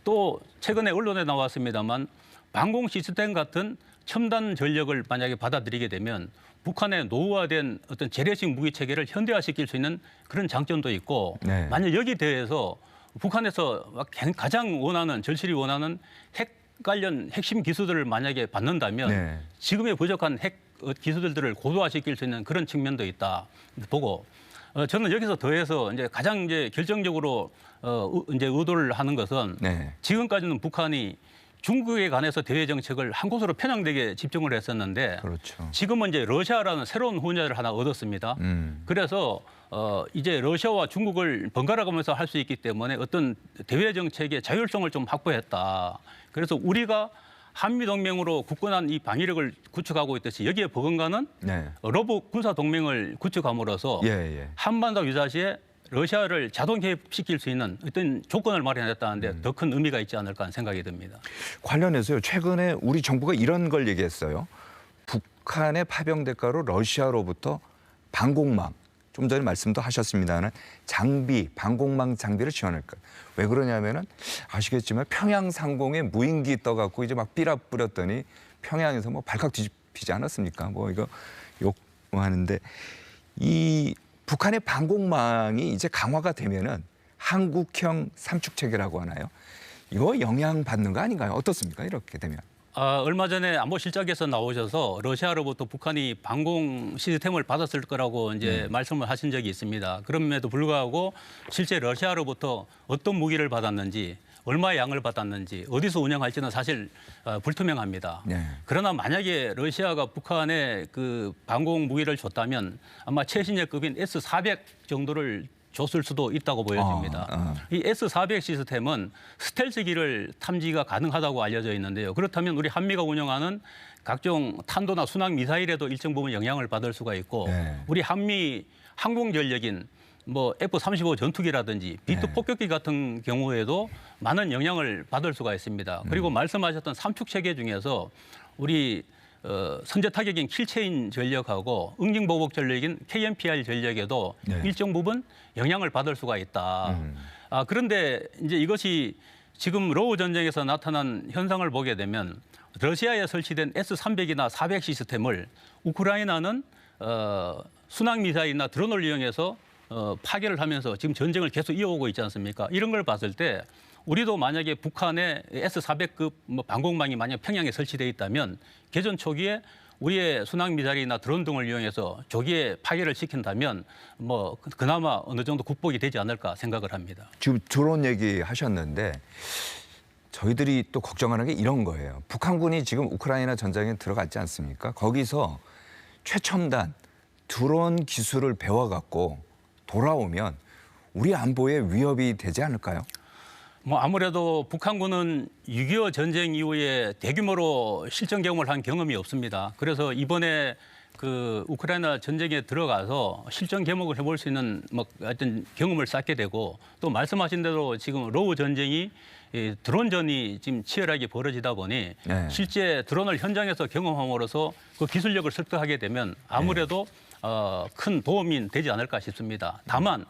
또 최근에 언론에 나왔습니다만 방공 시스템 같은 첨단 전력을 만약에 받아들이게 되면 북한의 노후화된 어떤 재래식 무기 체계를 현대화시킬 수 있는 그런 장점도 있고 네. 만약 여기 대해서 북한에서 가장 원하는 절실히 원하는 핵 관련 핵심 기술들을 만약에 받는다면 네. 지금의 부족한 핵 기술들을 고도화시킬 수 있는 그런 측면도 있다 보고 저는 여기서 더해서 이제 가장 이제 결정적으로 이제 의도를 하는 것은 네. 지금까지는 북한이 중국에 관해서 대외 정책을 한 곳으로 편향되게 집중을 했었는데 그렇죠. 지금은 이제 러시아라는 새로운 후원자를 하나 얻었습니다. 그래서 이제 러시아와 중국을 번갈아 가면서 할 수 있기 때문에 어떤 대외 정책의 자율성을 좀 확보했다. 그래서 우리가 한미 동맹으로 굳건한 이 방위력을 구축하고 있듯이 여기에 버금가는 네. 러브 군사 동맹을 구축함으로써 예. 한반도 유사시에 러시아를 자동 개입시킬 수 있는 어떤 조건을 마련했다는데 더 큰 의미가 있지 않을까 하는 생각이 듭니다. 관련해서요. 최근에 우리 정부가 이런 걸 얘기했어요. 북한의 파병 대가로 러시아로부터 방공망, 좀 전에 말씀도 하셨습니다만 장비, 방공망 장비를 지원할까. 왜 그러냐면은 아시겠지만 평양 상공에 무인기 떠갖고 이제 막 삐라 뿌렸더니 평양에서 뭐 발칵 뒤집히지 않았습니까? 뭐 이거 욕하는데 이 북한의 방공망이 이제 강화가 되면은 한국형 삼축 체계라고 하나요? 이거 영향받는 거 아닌가요? 어떻습니까? 이렇게 되면. 얼마 전에 안보실장께서 나오셔서 러시아로부터 북한이 방공 시스템을 받았을 거라고 이제 말씀을 하신 적이 있습니다. 그럼에도 불구하고 실제 러시아로부터 어떤 무기를 받았는지, 얼마의 양을 받았는지, 어디서 운영할지는 사실 불투명합니다. 네. 그러나 만약에 러시아가 북한에 그 방공 무기를 줬다면 아마 최신형급인 S-400 정도를 줬을 수도 있다고 보여집니다. 이 S-400 시스템은 스텔스기를 탐지가 가능하다고 알려져 있는데요. 그렇다면 우리 한미가 운영하는 각종 탄도나 순항 미사일에도 일정 부분 영향을 받을 수가 있고 네. 우리 한미 항공 전력인 뭐 F-35 전투기라든지 B-2 폭격기 같은 경우에도 많은 영향을 받을 수가 있습니다. 그리고 말씀하셨던 삼축 체계 중에서 우리 선제 타격인 킬체인 전력하고 응징보복 전력인 KMPR 전력에도 네. 일정 부분 영향을 받을 수가 있다. 그런데 이제 이것이 지금 러우 전쟁에서 나타난 현상을 보게 되면 러시아에 설치된 S-300이나 400 시스템을 우크라이나는 순항 미사일이나 드론을 이용해서 파괴를 하면서 지금 전쟁을 계속 이어오고 있지 않습니까? 이런 걸 봤을 때 우리도 만약에 북한의 S-400급 방공망이 만약 평양에 설치되어 있다면 개전 초기에 우리의 순항 미사일이나 드론 등을 이용해서 조기에 파괴를 시킨다면 뭐 그나마 어느 정도 극복이 되지 않을까 생각을 합니다. 지금 드론 얘기하셨는데 저희들이 또 걱정하는 게 이런 거예요. 북한군이 지금 우크라이나 전쟁에 들어갔지 않습니까? 거기서 최첨단 드론 기술을 배워갖고 돌아오면 우리 안보에 위협이 되지 않을까요? 뭐 아무래도 북한군은 6.25 전쟁 이후에 대규모로 실전 경험을 한 경험이 없습니다. 그래서 이번에 그 우크라이나 전쟁에 들어가서 실전 개목을 해볼 수 있는 뭐 어떤 경험을 쌓게 되고 또 말씀하신 대로 지금 러우 전쟁이 드론전이 지금 치열하게 벌어지다 보니 네. 실제 드론을 현장에서 경험함으로써 그 기술력을 습득하게 되면 아무래도 큰 도움이 되지 않을까 싶습니다. 다만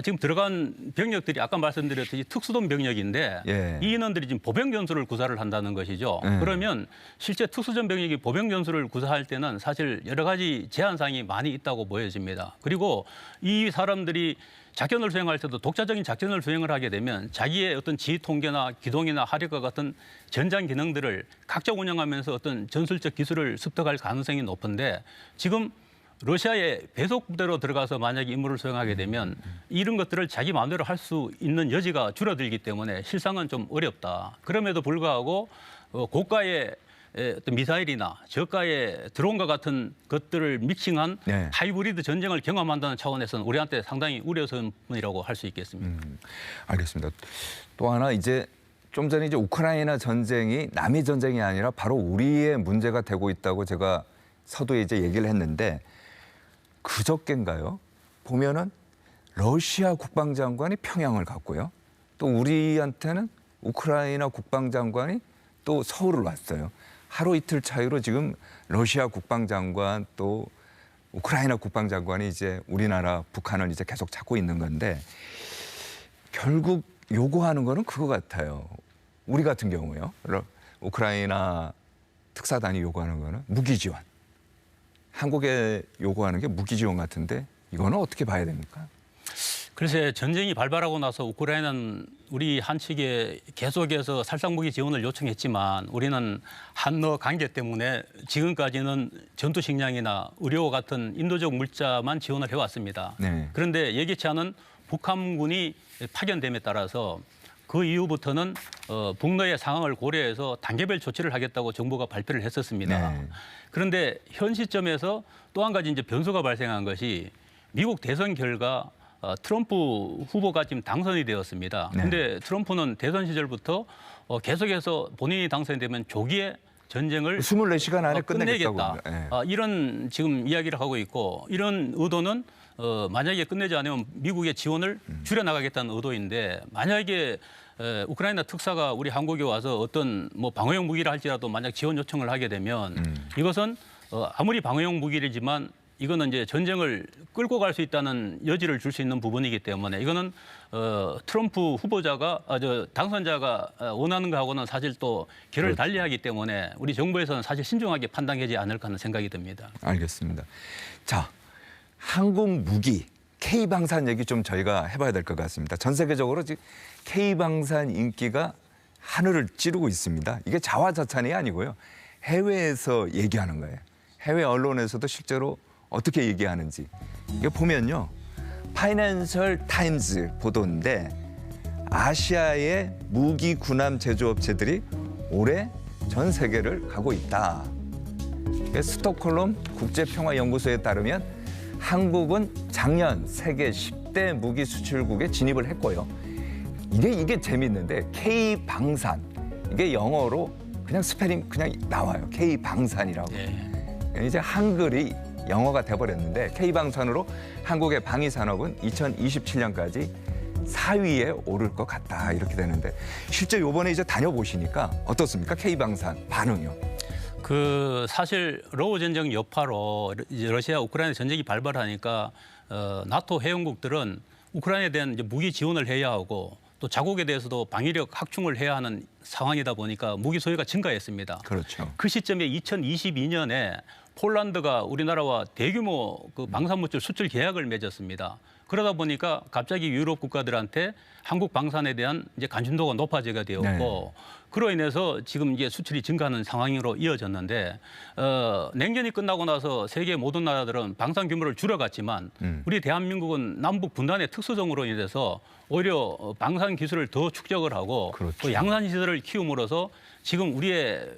지금 들어간 병력들이 아까 말씀드렸듯이 특수동 병력인데 이 인원들이 지금 보병 전술을 구사를 한다는 것이죠. 그러면 실제 특수전 병력이 보병 전술을 구사할 때는 사실 여러 가지 제한사항이 많이 있다고 보여집니다. 그리고 이 사람들이 작전을 수행할 때도 독자적인 작전을 수행을 하게 되면 자기의 어떤 지휘 통계나 기동이나 화력과 같은 전장 기능들을 각자 운영하면서 어떤 전술적 기술을 습득할 가능성이 높은데 지금 러시아의 배속 부대로 들어가서 만약에 임무를 수행하게 되면 이런 것들을 자기 마음대로 할 수 있는 여지가 줄어들기 때문에 실상은 좀 어렵다. 그럼에도 불구하고 고가의 어떤 미사일이나 저가의 드론과 같은 것들을 믹싱한 하이브리드 전쟁을 경험한다는 차원에서는 우리한테 상당히 우려선이라고 할 수 있겠습니다. 알겠습니다. 또 하나 이제 좀 전에 이제 우크라이나 전쟁이 남의 전쟁이 아니라 바로 우리의 문제가 되고 있다고 제가 서두에 이제 얘기를 했는데 그저께인가요? 보면은 러시아 국방장관이 평양을 갔고요. 또 우리한테는 우크라이나 국방장관이 또 서울을 왔어요. 하루 이틀 차이로 지금 러시아 국방장관 또 우크라이나 국방장관이 이제 우리나라 북한을 이제 계속 찾고 있는 건데 결국 요구하는 거는 그거 같아요. 우리 같은 경우요. 우크라이나 특사단이 요구하는 거는 무기 지원. 한국에 요구하는 게 무기 지원 같은데 이거는 어떻게 봐야 됩니까? 글쎄 전쟁이 발발하고 나서 우크라이나는 우리 한 측에 계속해서 살상무기 지원을 요청했지만 우리는 한러 관계 때문에 지금까지는 전투 식량이나 의료 같은 인도적 물자만 지원을 해왔습니다. 그런데 예기치 않은 북한군이 파견됨에 따라서 그 이후부터는 북러의 상황을 고려해서 단계별 조치를 하겠다고 정부가 발표를 했었습니다. 그런데 현 시점에서 또 한 가지 이제 변수가 발생한 것이 미국 대선 결과 트럼프 후보가 지금 당선이 되었습니다. 그런데 트럼프는 대선 시절부터 계속해서 본인이 당선이 되면 조기에 전쟁을 24시간 안에 끝내겠다. 이런 지금 이야기를 하고 있고 이런 의도는 만약에 끝내지 않으면 미국의 지원을 줄여나가겠다는 의도인데 만약에 우크라이나 특사가 우리 한국에 와서 어떤 뭐 방어용 무기를 할지라도 만약 지원 요청을 하게 되면 이것은 아무리 방어용 무기이지만 이거는 이제 전쟁을 끌고 갈 수 있다는 여지를 줄 수 있는 부분이기 때문에 이거는 트럼프 후보자가 당선자가 원하는 거하고는 사실 또 결을 달리하기 때문에 우리 정부에서는 사실 신중하게 판단하지 않을까 하는 생각이 듭니다. 알겠습니다. 자, 한국 무기 K방산 얘기 좀 저희가 해봐야 될 것 같습니다. 전 세계적으로 지금 K방산 인기가 하늘을 찌르고 있습니다. 이게 자화자찬이 아니고요. 해외에서 얘기하는 거예요. 해외 언론에서도 실제로 어떻게 얘기하는지. 이거 보면요. 파이낸셜 타임즈 보도인데 아시아의 무기 군함 제조업체들이 올해 전 세계를 가고 있다. 스톡홀름 국제평화연구소에 따르면 한국은 작년 세계 10대 무기 수출국에 진입을 했고요. 이게 재밌는데 K방산, 이게 영어로 그냥 스페링 그냥 나와요. K방산이라고. 이제 한글이 영어가 돼버렸는데 K방산으로 한국의 방위산업은 2027년까지 4위에 오를 것 같다 이렇게 되는데 실제 요번에 이제 다녀보시니까 어떻습니까? K방산 반응이요. 사실 러우 전쟁 여파로 이제 러시아 우크라이나 전쟁이 발발하니까 나토 회원국들은 우크라이나에 대한 이제 무기 지원을 해야 하고 또 자국에 대해서도 방위력 확충을 해야 하는 상황이다 보니까 무기 소요가 증가했습니다. 그렇죠. 그 시점에 2022년에 폴란드가 우리나라와 대규모 그 방산물질 수출 계약을 맺었습니다. 그러다 보니까 갑자기 유럽 국가들한테 한국 방산에 대한 이제 관심도가 높아지게 되었고 그로 인해서 지금 이제 수출이 증가하는 상황으로 이어졌는데 냉전이 끝나고 나서 세계 모든 나라들은 방산 규모를 줄여갔지만 우리 대한민국은 남북 분단의 특수성으로 인해서 오히려 방산 기술을 더 축적을 하고 또 양산 시설을 키움으로써 지금 우리의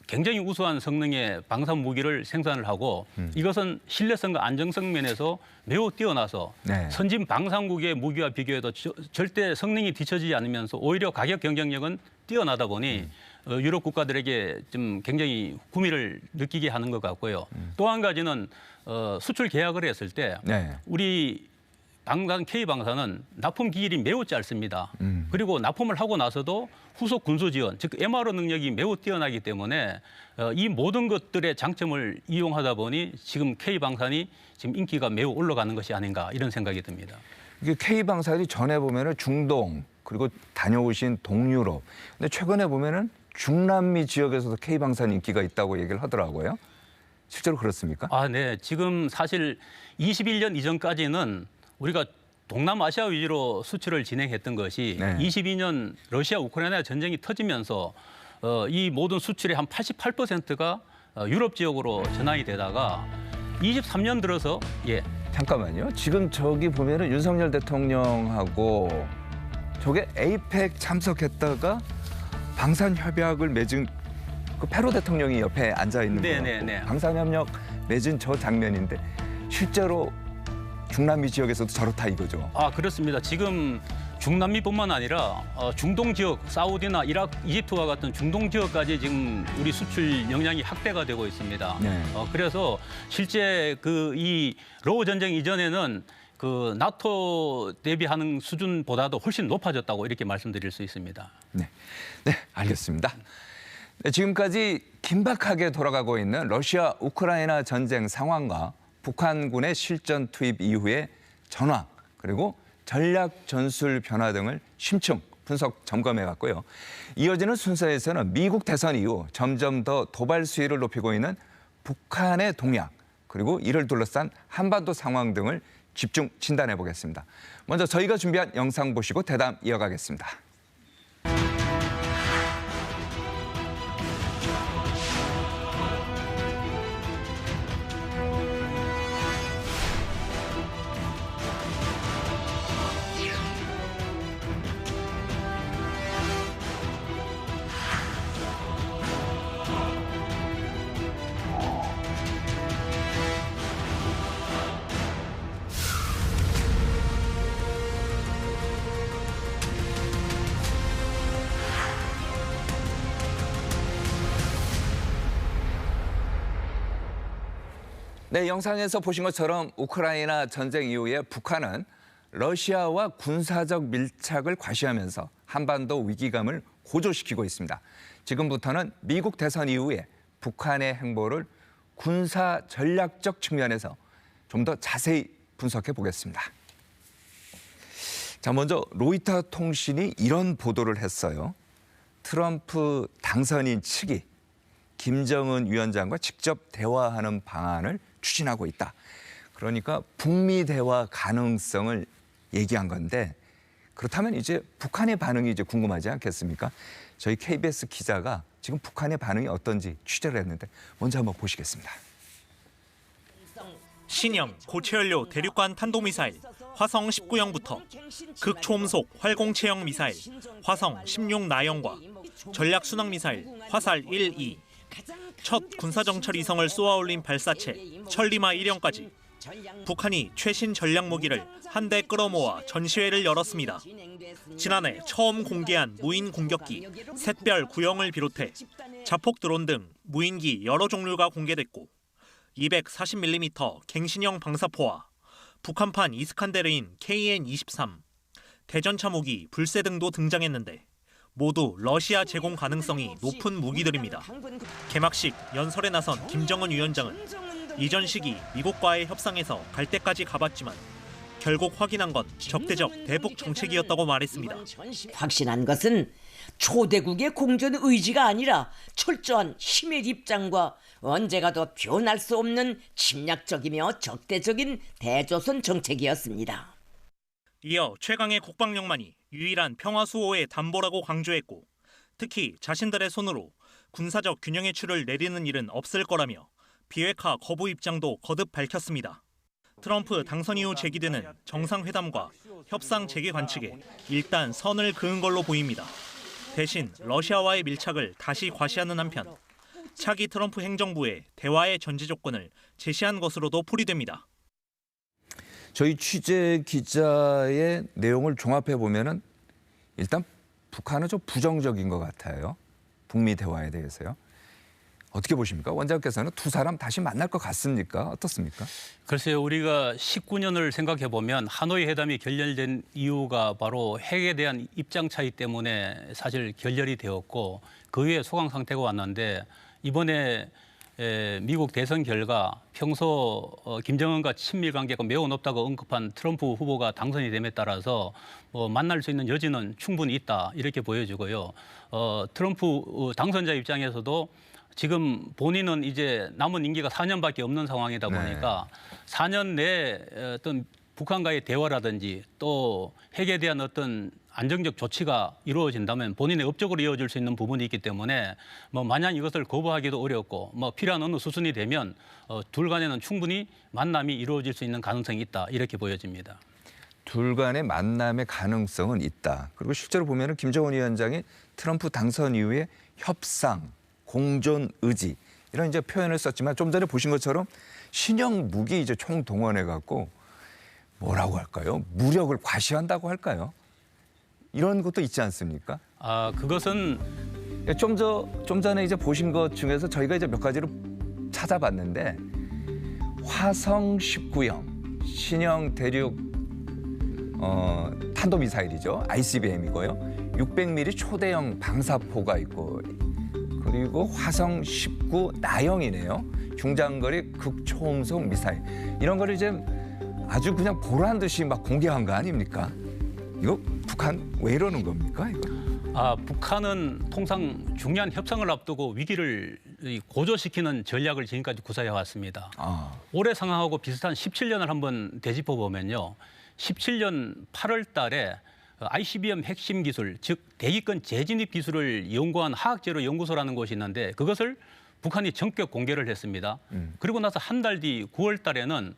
굉장히 우수한 성능의 방산 무기를 생산을 하고 이것은 신뢰성과 안정성 면에서 매우 뛰어나서 선진 방산국의 무기와 비교해도 절대 성능이 뒤처지지 않으면서 오히려 가격 경쟁력은 뛰어나다 보니 유럽 국가들에게 좀 굉장히 구미를 느끼게 하는 것 같고요. 또 한 가지는 수출 계약을 했을 때 우리 K방산은 납품 기일이 매우 짧습니다. 그리고 납품을 하고 나서도 후속 군수 지원, 즉 MRO 능력이 매우 뛰어나기 때문에 이 모든 것들의 장점을 이용하다 보니 지금 K방산이 지금 인기가 매우 올라가는 것이 아닌가 이런 생각이 듭니다. 이게 K방산이 전에 보면은 중동 그리고 다녀오신 동유럽, 근데 최근에 보면은 중남미 지역에서도 K방산 인기가 있다고 얘기를 하더라고요. 실제로 그렇습니까? 네. 지금 사실 21년 이전까지는 우리가 동남아시아 위주로 수출을 진행했던 것이 22년 러시아 우크라이나 전쟁이 터지면서 이 모든 수출의 한 88%가 유럽 지역으로 전환이 되다가 23년 들어서 잠깐만요. 지금 저기 보면은 윤석열 대통령하고 저게 에이펙 참석했다가 방산협약을 맺은 그 페루 대통령이 옆에 앉아 있는 거예요. 방산협약 맺은 저 장면인데 실제로 중남미 지역에서도 저렇다 이거죠. 그렇습니다. 지금 중남미뿐만 아니라 중동 지역, 사우디나 이라크, 이집트와 같은 중동 지역까지 지금 우리 수출 영향이 확대가 되고 있습니다. 그래서 실제 이 러우 전쟁 이전에는 그 나토 대비하는 수준보다도 훨씬 높아졌다고 이렇게 말씀드릴 수 있습니다. 네, 알겠습니다. 지금까지 긴박하게 돌아가고 있는 러시아 우크라이나 전쟁 상황과 북한군의 실전 투입 이후의 전황 그리고 전략 전술 변화 등을 심층 분석 점검해봤고요. 이어지는 순서에서는 미국 대선 이후 점점 더 도발 수위를 높이고 있는 북한의 동향 그리고 이를 둘러싼 한반도 상황 등을 집중 진단해보겠습니다. 먼저 저희가 준비한 영상 보시고 대담 이어가겠습니다. 네, 영상에서 보신 것처럼 우크라이나 전쟁 이후에 북한은 러시아와 군사적 밀착을 과시하면서 한반도 위기감을 고조시키고 있습니다. 지금부터는 미국 대선 이후에 북한의 행보를 군사 전략적 측면에서 좀 더 자세히 분석해 보겠습니다. 자, 먼저 로이터 통신이 이런 보도를 했어요. 트럼프 당선인 측이 김정은 위원장과 직접 대화하는 방안을 추진하고 있다. 그러니까 북미 대화 가능성을 얘기한 건데, 그렇다면 이제 북한의 반응이 이제 궁금하지 않겠습니까? 저희 KBS 기자가 지금 북한의 반응이 어떤지 취재를 했는데 먼저 한번 보시겠습니다. 신형 고체연료 대륙간 탄도미사일 화성 19형부터 극초음속 활공체형 미사일 화성 16 나형과 전략 순항 미사일 화살 1, 2, 첫 군사정찰 위성을 쏘아올린 발사체 천리마 1형까지 북한이 최신 전략 무기를 한데 끌어모아 전시회를 열었습니다. 지난해 처음 공개한 무인 공격기 샛별 9형을 비롯해 자폭 드론 등 무인기 여러 종류가 공개됐고 240mm 갱신형 방사포와 북한판 이스칸데르인 KN-23, 대전차 무기 불새 등도 등장했는데 모두 러시아 제공 가능성이 높은 무기들입니다. 개막식 연설에 나선 김정은 위원장은 이전 시기 미국과의 협상에서 갈 때까지 가봤지만 결국 확인한 건 적대적 대북 정책이었다고 말했습니다. 확신한 것은 초대국의 공존 의지가 아니라 철저한 힘의 입장과 언제 가도 변할 수 없는 침략적이며 적대적인 대조선 정책이었습니다. 이어 최강의 국방력만이 유일한 평화수호의 담보라고 강조했고 특히 자신들의 손으로 군사적 균형의 추를 내리는 일은 없을 거라며 비핵화 거부 입장도 거듭 밝혔습니다. 트럼프 당선 이후 제기되는 정상회담과 협상 재개 관측에 일단 선을 그은 걸로 보입니다. 대신 러시아와의 밀착을 다시 과시하는 한편 차기 트럼프 행정부의 대화의 전제 조건을 제시한 것으로도 풀이됩니다. 저희 취재 기자의 내용을 종합해 보면은 일단 북한은 좀 부정적인 것 같아요. 북미 대화에 대해서요. 어떻게 보십니까? 원장께서는 두 사람 다시 만날 것 같습니까? 어떻습니까? 글쎄요, 우리가 19년을 생각해 보면 하노이 회담이 결렬된 이유가 바로 핵에 대한 입장 차이 때문에 사실 결렬이 되었고 그 후에 소강 상태가 왔는데 이번에 미국 대선 결과 평소 김정은과 친밀 관계가 매우 높다고 언급한 트럼프 후보가 당선이 됨에 따라서 만날 수 있는 여지는 충분히 있다 이렇게 보여지고요. 트럼프 당선자 입장에서도 지금 본인은 이제 남은 임기가 4년밖에 없는 상황이다 보니까 4년 내에 어떤 북한과의 대화라든지 또 핵에 대한 어떤 안정적 조치가 이루어진다면 본인의 업적으로 이어질 수 있는 부분이 있기 때문에 마냥 이것을 거부하기도 어렵고 필요한 어느 수순이 되면 둘 간에는 충분히 만남이 이루어질 수 있는 가능성이 있다 이렇게 보여집니다. 둘 간의 만남의 가능성은 있다. 그리고 실제로 보면은 김정은 위원장이 트럼프 당선 이후에 협상, 공존 의지 이런 이제 표현을 썼지만 좀 전에 보신 것처럼 신형 무기 이제 총 동원해 갖고 뭐라고 할까요? 무력을 과시한다고 할까요? 이런 것도 있지 않습니까? 그것은 좀 전에 이제 보신 것 중에서 저희가 이제 몇 가지를 찾아봤는데 화성 19형 신형 대륙 탄도미사일이죠. ICBM이고요. 600mm 초대형 방사포가 있고 그리고 화성 19 나형이네요. 중장거리 극초음속 미사일. 이런 거를 이제 아주 그냥 보란 듯이 막 공개한 거 아닙니까? 이거 북한 왜 이러는 겁니까? 이거? 북한은 통상 중요한 협상을 앞두고 위기를 고조시키는 전략을 지금까지 구사해 왔습니다. 올해 상황하고 비슷한 17년을 한번 되짚어 보면요. 17년 8월 달에 ICBM 핵심 기술, 즉 대기권 재진입 기술을 연구한 화학재료 연구소라는 곳이 있는데 그것을 북한이 전격 공개를 했습니다. 그리고 나서 한 달 뒤 9월 달에는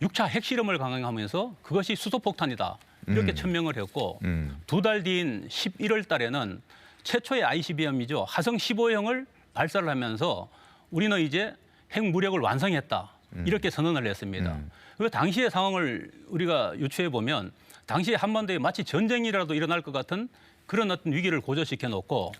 6차 핵실험을 강행하면서 그것이 수소폭탄이다. 이렇게 천명을 했고 두 달 뒤인 11월 달에는 최초의 ICBM이죠. 화성 15형을 발사를 하면서 우리는 이제 핵무력을 완성했다. 이렇게 선언을 했습니다. 그 당시의 상황을 우리가 유추해 보면 당시에 한반도에 마치 전쟁이라도 일어날 것 같은 그런 어떤 위기를 고조시켜 놓고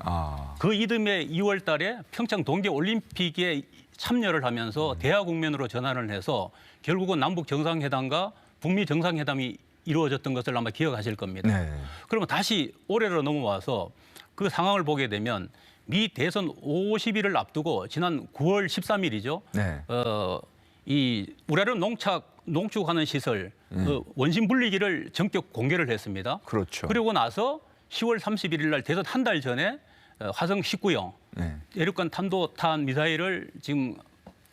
그 이듬해 2월 달에 평창 동계올림픽에 참여를 하면서 대화 국면으로 전환을 해서 결국은 남북 정상회담과 북미 정상회담이 이루어졌던 것을 아마 기억하실 겁니다. 네. 그러면 다시 올해로 넘어와서 그 상황을 보게 되면 미 대선 50일을 앞두고 지난 9월 13일이죠. 네. 이 우라늄 농축하는 시설 그 원심 분리기를 전격 공개를 했습니다. 그렇죠. 그리고 나서 10월 31일 날 대선 한 달 전에 화성 19형 대륙간 탄도탄 미사일을 지금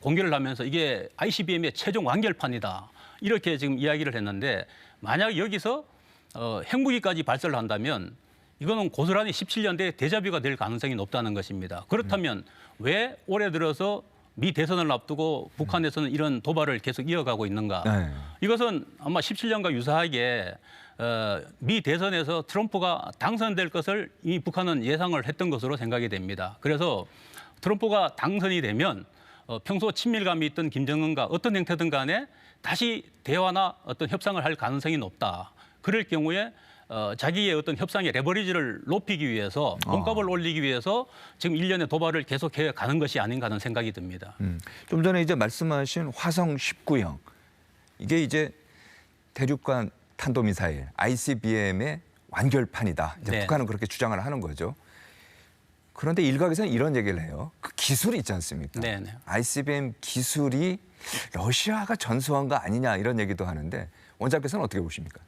공개를 하면서 이게 ICBM의 최종 완결판이다. 이렇게 지금 이야기를 했는데 만약 여기서 핵무기까지 발사를 한다면 이거는 고스란히 17년대 데자뷰가 될 가능성이 높다는 것입니다. 그렇다면 왜 올해 들어서 미 대선을 앞두고 북한에서는 이런 도발을 계속 이어가고 있는가? 네. 이것은 아마 17년과 유사하게 미 대선에서 트럼프가 당선될 것을 이미 북한은 예상을 했던 것으로 생각이 됩니다. 그래서 트럼프가 당선이 되면 평소 친밀감이 있던 김정은과 어떤 형태든 간에 다시 대화나 어떤 협상을 할 가능성이 높다. 그럴 경우에 자기의 어떤 협상의 레버리지를 높이기 위해서 몸값을 올리기 위해서 지금 일련의 도발을 계속해 가는 것이 아닌가 하는 생각이 듭니다. 좀 전에 이제 말씀하신 화성 19형 이게 이제 대륙간 탄도미사일 ICBM의 완결판이다. 이제 네. 북한은 그렇게 주장을 하는 거죠. 그런데 일각에서는 이런 얘기를 해요. 그 기술이 있지 않습니까? 네, 네. ICBM 기술이 러시아가 전수한 거 아니냐 이런 얘기도 하는데 원장께서는 어떻게 보십니까?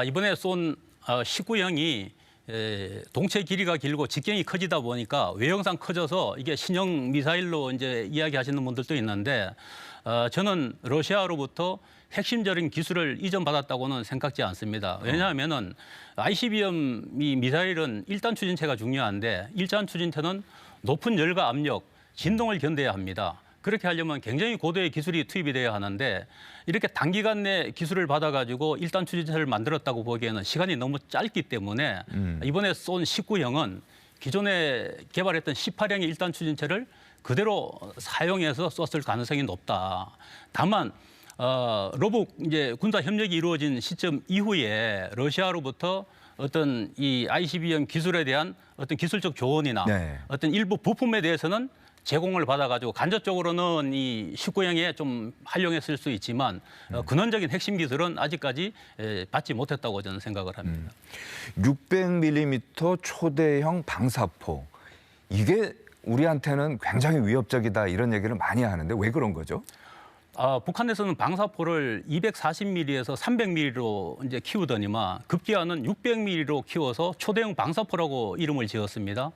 이번에 쏜 19형이 동체 길이가 길고 직경이 커지다 보니까 외형상 커져서 이게 신형 미사일로 이제 이야기하시는 분들도 있는데 저는 러시아로부터 핵심적인 기술을 이전받았다고는 생각지 않습니다. 왜냐하면은 ICBM 이 미사일은 1단 추진체가 중요한데 1단 추진체는 높은 열과 압력, 진동을 견뎌야 합니다. 그렇게 하려면 굉장히 고도의 기술이 투입이 돼야 하는데 이렇게 단기간 내 기술을 받아가지고 1단 추진체를 만들었다고 보기에는 시간이 너무 짧기 때문에 이번에 쏜 19형은 기존에 개발했던 18형의 1단 추진체를 그대로 사용해서 쐈을 가능성이 높다. 다만 러북 이제 군사 협력이 이루어진 시점 이후에 러시아로부터 어떤 이 ICBM 기술에 대한 어떤 기술적 조언이나 네. 어떤 일부 부품에 대해서는 제공을 받아가지고 간접적으로는 이 19형에 좀 활용했을 수 있지만 근원적인 핵심 기술은 아직까지 받지 못했다고 저는 생각을 합니다. 600mm 초대형 방사포 이게 우리한테는 굉장히 위협적이다 이런 얘기를 많이 하는데 왜 그런 거죠? 북한에서는 방사포를 240mm에서 300mm로 이제 키우더니만 급기야는 600mm로 키워서 초대형 방사포라고 이름을 지었습니다.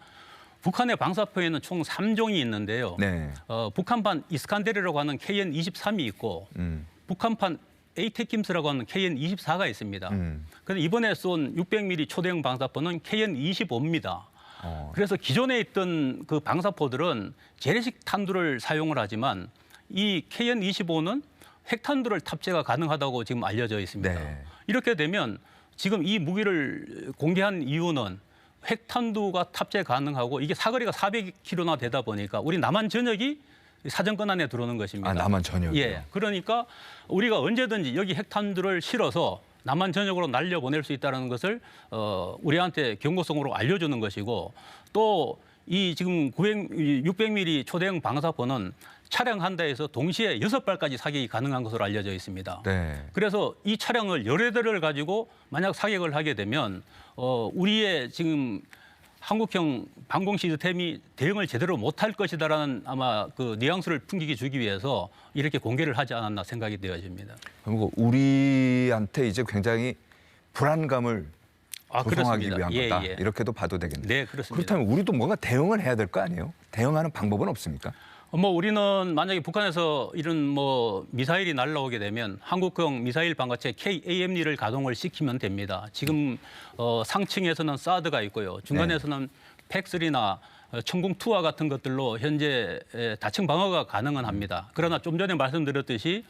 북한의 방사포에는 총 3종이 있는데요. 네. 북한판 이스칸데르라고 하는 KN-23이 있고 북한판 에이테킴스라고 하는 KN-24가 있습니다. 그런데 이번에 쏜 600mm 초대형 방사포는 KN-25입니다. 그래서 기존에 있던 그 방사포들은 재래식 탄두를 사용을 하지만 이 KN-25는 핵탄두를 탑재가 가능하다고 지금 알려져 있습니다. 네. 이렇게 되면 지금 이 무기를 공개한 이유는 핵탄두가 탑재 가능하고 이게 사거리가 400km나 되다 보니까 우리 남한 전역이 사정권 안에 들어오는 것입니다. 남한 전역이요? 예. 그러니까 우리가 언제든지 여기 핵탄두를 실어서 남한 전역으로 날려보낼 수 있다는 것을 우리한테 경고성으로 알려주는 것이고 또 이 지금 600mm 초대형 방사포는 차량 한 대에서 동시에 6발까지 사격이 가능한 것으로 알려져 있습니다. 네. 그래서 이 차량을 여러 대를 가지고 만약 사격을 하게 되면 우리의 지금 한국형 방공 시스템이 대응을 제대로 못할 것이다라는 아마 그 뉘앙스를 풍기게 주기 위해서 이렇게 공개를 하지 않았나 생각이 되어집니다. 그리고 우리한테 이제 굉장히 불안감을 조성하기 그렇습니다. 위한 거다. 예, 예. 이렇게 봐도 되겠네요. 네, 그렇습니다. 그렇다면 우리도 뭔가 대응을 해야 될 거 아니에요? 대응하는 방법은 없습니까? 우리는 만약에 북한에서 이런 미사일이 날라오게 되면 한국형 미사일 방어체 KAMD를 가동을 시키면 됩니다. 지금 상층에서는 사드가 있고요. 중간에서는 팩3나 천궁2와 같은 것들로 현재 다층 방어가 가능은 합니다. 그러나 좀 전에 말씀드렸듯이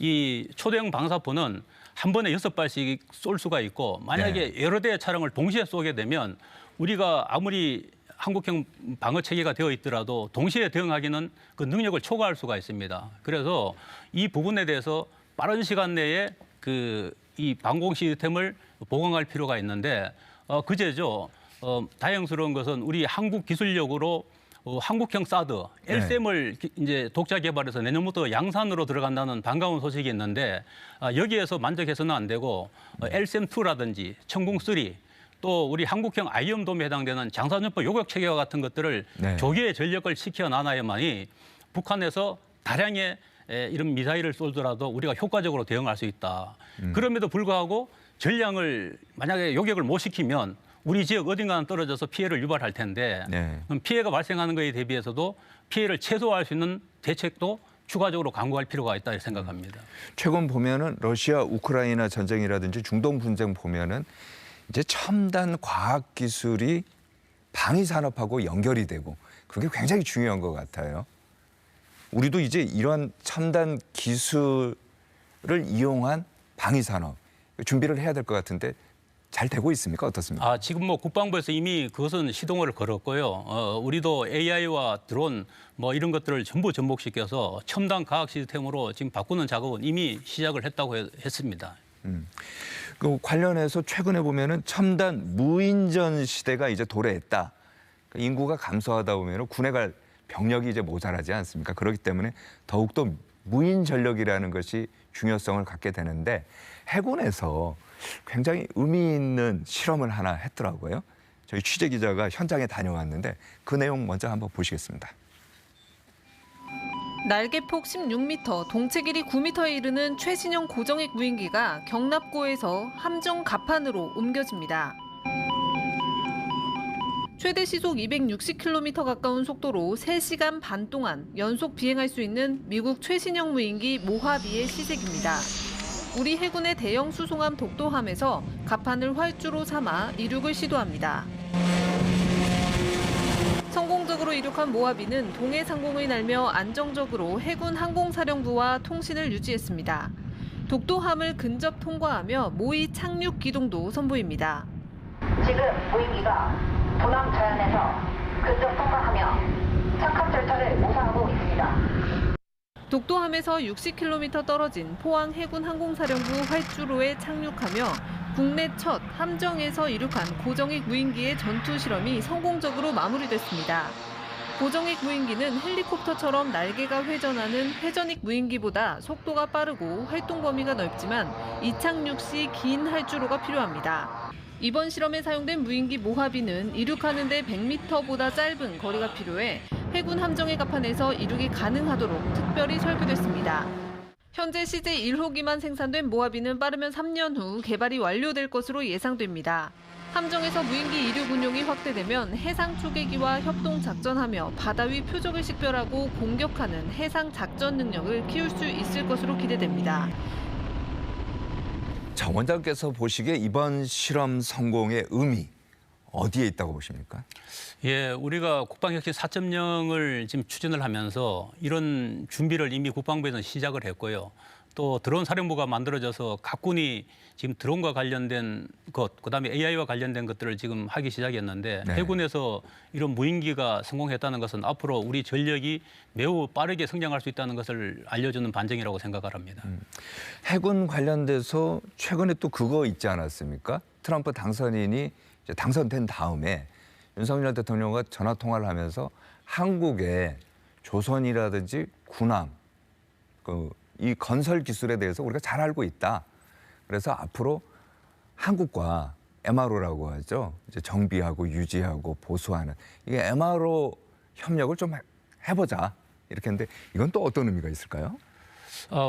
이 초대형 방사포는 한 번에 6발씩 쏠 수가 있고 만약에 여러 대의 차량을 동시에 쏘게 되면 우리가 아무리 한국형 방어 체계가 되어 있더라도 동시에 대응하기는 그 능력을 초과할 수가 있습니다. 그래서 이 부분에 대해서 빠른 시간 내에 이 방공 시스템을 보강할 필요가 있는데 그제죠. 다행스러운 것은 우리 한국 기술력으로 한국형 사드 LSM을 이제 독자 개발해서 내년부터 양산으로 들어간다는 반가운 소식이 있는데 여기에서 만족해서는 안 되고 LSM2라든지 천궁3 또 우리 한국형 아이언돔에 해당되는 장사전법 요격 체계와 같은 것들을 조기에 전력을 시켜놔야만이 북한에서 다량의 이런 미사일을 쏘더라도 우리가 효과적으로 대응할 수 있다. 그럼에도 불구하고 전량을 만약에 요격을 못 시키면 우리 지역 어딘가는 떨어져서 피해를 유발할 텐데 네. 그럼 피해가 발생하는 것에 대비해서도 피해를 최소화할 수 있는 대책도 추가적으로 강구할 필요가 있다 생각합니다. 최근 보면은 러시아 우크라이나 전쟁이라든지 중동 분쟁 보면은 이제 첨단 과학 기술이 방위 산업하고 연결이 되고 그게 굉장히 중요한 것 같아요. 우리도 이제 이러한 첨단 기술을 이용한 방위 산업 준비를 해야 될 것 같은데 잘 되고 있습니까? 어떻습니까? 지금 뭐 국방부에서 이미 그것은 시동을 걸었고요. 우리도 AI와 드론 뭐 이런 것들을 전부 접목시켜서 첨단 과학 시스템으로 지금 바꾸는 작업은 이미 시작을 했다고 했습니다. 그 관련해서 최근에 보면은 첨단 무인전 시대가 이제 도래했다. 인구가 감소하다 보면은 군에 갈 병력이 이제 모자라지 않습니까? 그렇기 때문에 더욱더 무인 전력이라는 것이 중요성을 갖게 되는데 해군에서 굉장히 의미 있는 실험을 하나 했더라고요. 저희 취재 기자가 현장에 다녀왔는데 그 내용 먼저 한번 보시겠습니다. 날개폭 16m, 동체 길이 9m에 이르는 최신형 고정익 무인기가 경납고에서 함정 갑판으로 옮겨집니다. 최대 시속 260km 가까운 속도로 3시간 반 동안 연속 비행할 수 있는 미국 최신형 무인기 모하비의 시색입니다. 우리 해군의 대형 수송함 독도함에서 갑판을 활주로 삼아 이륙을 시도합니다. 성공적으로 이륙한 모하비는 동해 상공을 날며 안정적으로 해군 항공사령부와 통신을 유지했습니다. 독도함을 근접 통과하며 모의 착륙 기동도 선보입니다. 지금 무인기가 도남 자연에서 근접 통과하며 착륙 절차를 모사하고 있습니다. 독도함에서 60km 떨어진 포항 해군 항공사령부 활주로에 착륙하며 국내 첫 함정에서 이륙한 고정익 무인기의 전투 실험이 성공적으로 마무리됐습니다. 고정익 무인기는 헬리콥터처럼 날개가 회전하는 회전익 무인기보다 속도가 빠르고 활동 범위가 넓지만 이착륙 시 긴 활주로가 필요합니다. 이번 실험에 사용된 무인기 모하비는 이륙하는 데 100m보다 짧은 거리가 필요해 해군 함정의 갑판에서 이륙이 가능하도록 특별히 설계됐습니다. 현재 CJ1호기만 생산된 모하비는 빠르면 3년 후 개발이 완료될 것으로 예상됩니다. 함정에서 무인기 이륙 운용이 확대되면 해상 초계기와 협동 작전하며 바다 위 표적을 식별하고 공격하는 해상 작전 능력을 키울 수 있을 것으로 기대됩니다. 자, 원장께서 보시기에 이번 실험 성공의 의미 어디에 있다고 보십니까? 예, 우리가 국방혁신 4.0을 지금 추진을 하면서 이런 준비를 이미 국방부에서는 시작을 했고요. 또 드론 사령부가 만들어져서 각 군이 지금 드론과 관련된 것, 그다음에 AI와 관련된 것들을 지금 하기 시작했는데 네. 해군에서 이런 무인기가 성공했다는 것은 앞으로 우리 전력이 매우 빠르게 성장할 수 있다는 것을 알려주는 반증이라고 생각을 합니다. 해군 관련돼서 최근에 또 그거 있지 않았습니까? 트럼프 당선인이 이제 당선된 다음에 윤석열 대통령과 전화 통화를 하면서 한국의 조선이라든지 군함, 이 건설 기술에 대해서 우리가 잘 알고 있다. 그래서 앞으로 한국과 MRO라고 하죠. 이제 정비하고 유지하고 보수하는 이게 MRO 협력을 좀 해보자. 이렇게 했는데 이건 또 어떤 의미가 있을까요?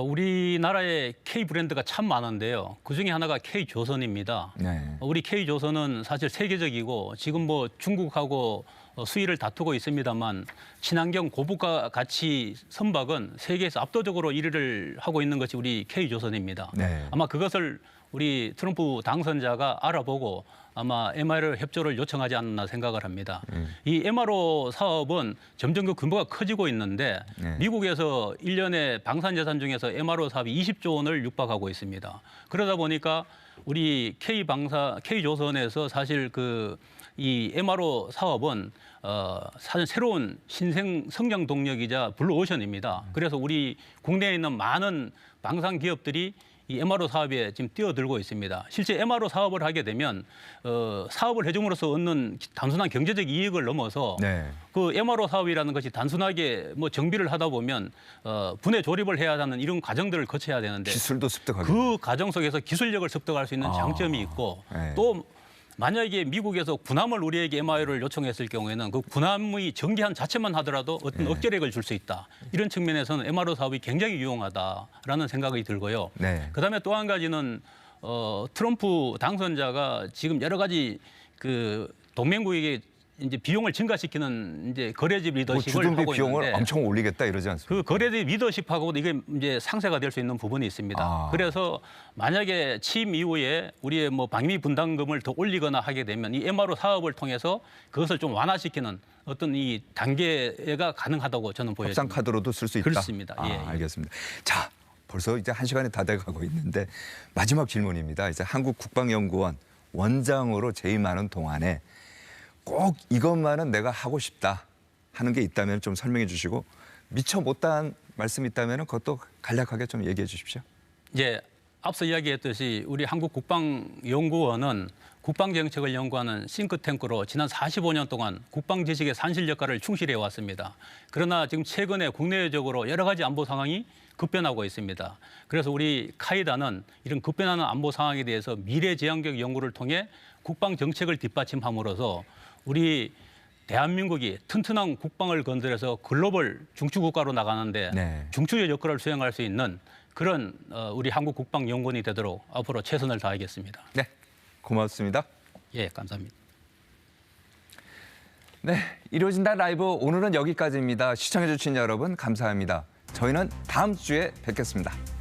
우리나라에 K 브랜드가 참 많은데요. 그중에 하나가 K조선입니다. 네. 우리 K조선은 사실 세계적이고 지금 뭐 중국하고 수위를 다투고 있습니다만 친환경 고부가 가치 선박은 세계에서 압도적으로 1위를 하고 있는 것이 우리 K조선입니다. 네. 아마 그것을 우리 트럼프 당선자가 알아보고 아마 MRO 협조를 요청하지 않나 생각을 합니다. 이 MRO 사업은 점점 그 규모가 커지고 있는데 네. 미국에서 1년에 방산 예산 중에서 MRO 사업이 20조 원을 육박하고 있습니다. 그러다 보니까 우리 K조선에서 사실 이 MRO 사업은 사실 새로운 신생 성장 동력이자 블루오션입니다. 그래서 우리 국내에 있는 많은 방산 기업들이 이 MRO 사업에 지금 뛰어들고 있습니다. 실제 MRO 사업을 하게 되면 사업을 해줌으로써 얻는 단순한 경제적 이익을 넘어서 네. 그 MRO 사업이라는 것이 단순하게 뭐 정비를 하다 보면 분해 조립을 해야 하는 이런 과정들을 거쳐야 되는데 기술도 습득하게 그 과정 속에서 기술력을 습득할 수 있는 장점이 있고 네. 또 만약에 미국에서 군함을 우리에게 MIO를 요청했을 경우에는 그 군함의 전개한 자체만 하더라도 어떤 억제력을 줄 수 있다. 이런 측면에서는 MRO 사업이 굉장히 유용하다라는 생각이 들고요. 그다음에 또 한 가지는 트럼프 당선자가 지금 여러 가지 그 동맹국에게 이제 비용을 증가시키는 이제 거래집 리더십을 주둔비 하고 비용을 있는데 엄청 올리겠다 이러지 않습니까? 그 거래집 리더십하고 이게 이제 상쇄가 될 수 있는 부분이 있습니다. 그래서 만약에 취임 이후에 우리의 뭐 방위 분담금을 더 올리거나 하게 되면 이 MRO 사업을 통해서 그것을 좀 완화시키는 어떤 이 단계가 가능하다고 저는 보여집니다. 협상 카드로도 쓸 수 있다. 그렇습니다. 예. 알겠습니다. 자, 벌써 이제 1시간이 다 돼가고 있는데 마지막 질문입니다. 이제 한국국방연구원 원장으로 재임하는 동안에 꼭 이것만은 내가 하고 싶다 하는 게 있다면 좀 설명해 주시고 미처 못한 말씀이 있다면 그것도 간략하게 좀 얘기해 주십시오. 예, 앞서 이야기했듯이 우리 한국국방연구원은 국방정책을 연구하는 싱크탱크로 지난 45년 동안 국방지식의 산실 역할을 충실해 왔습니다. 그러나 지금 최근에 국내적으로 여러 가지 안보 상황이 급변하고 있습니다. 그래서 우리 카이다는 이런 급변하는 안보 상황에 대해서 미래지향적 연구를 통해 국방정책을 뒷받침함으로써 우리 대한민국이 튼튼한 국방을 건드려서 글로벌 중추국가로 나가는데 중추의 역할을 수행할 수 있는 그런 우리 한국국방연구원이 되도록 앞으로 최선을 다하겠습니다. 네, 고맙습니다. 예, 감사합니다. 네, 이루어진다 라이브 오늘은 여기까지입니다. 시청해 주신 여러분 감사합니다. 저희는 다음 주에 뵙겠습니다.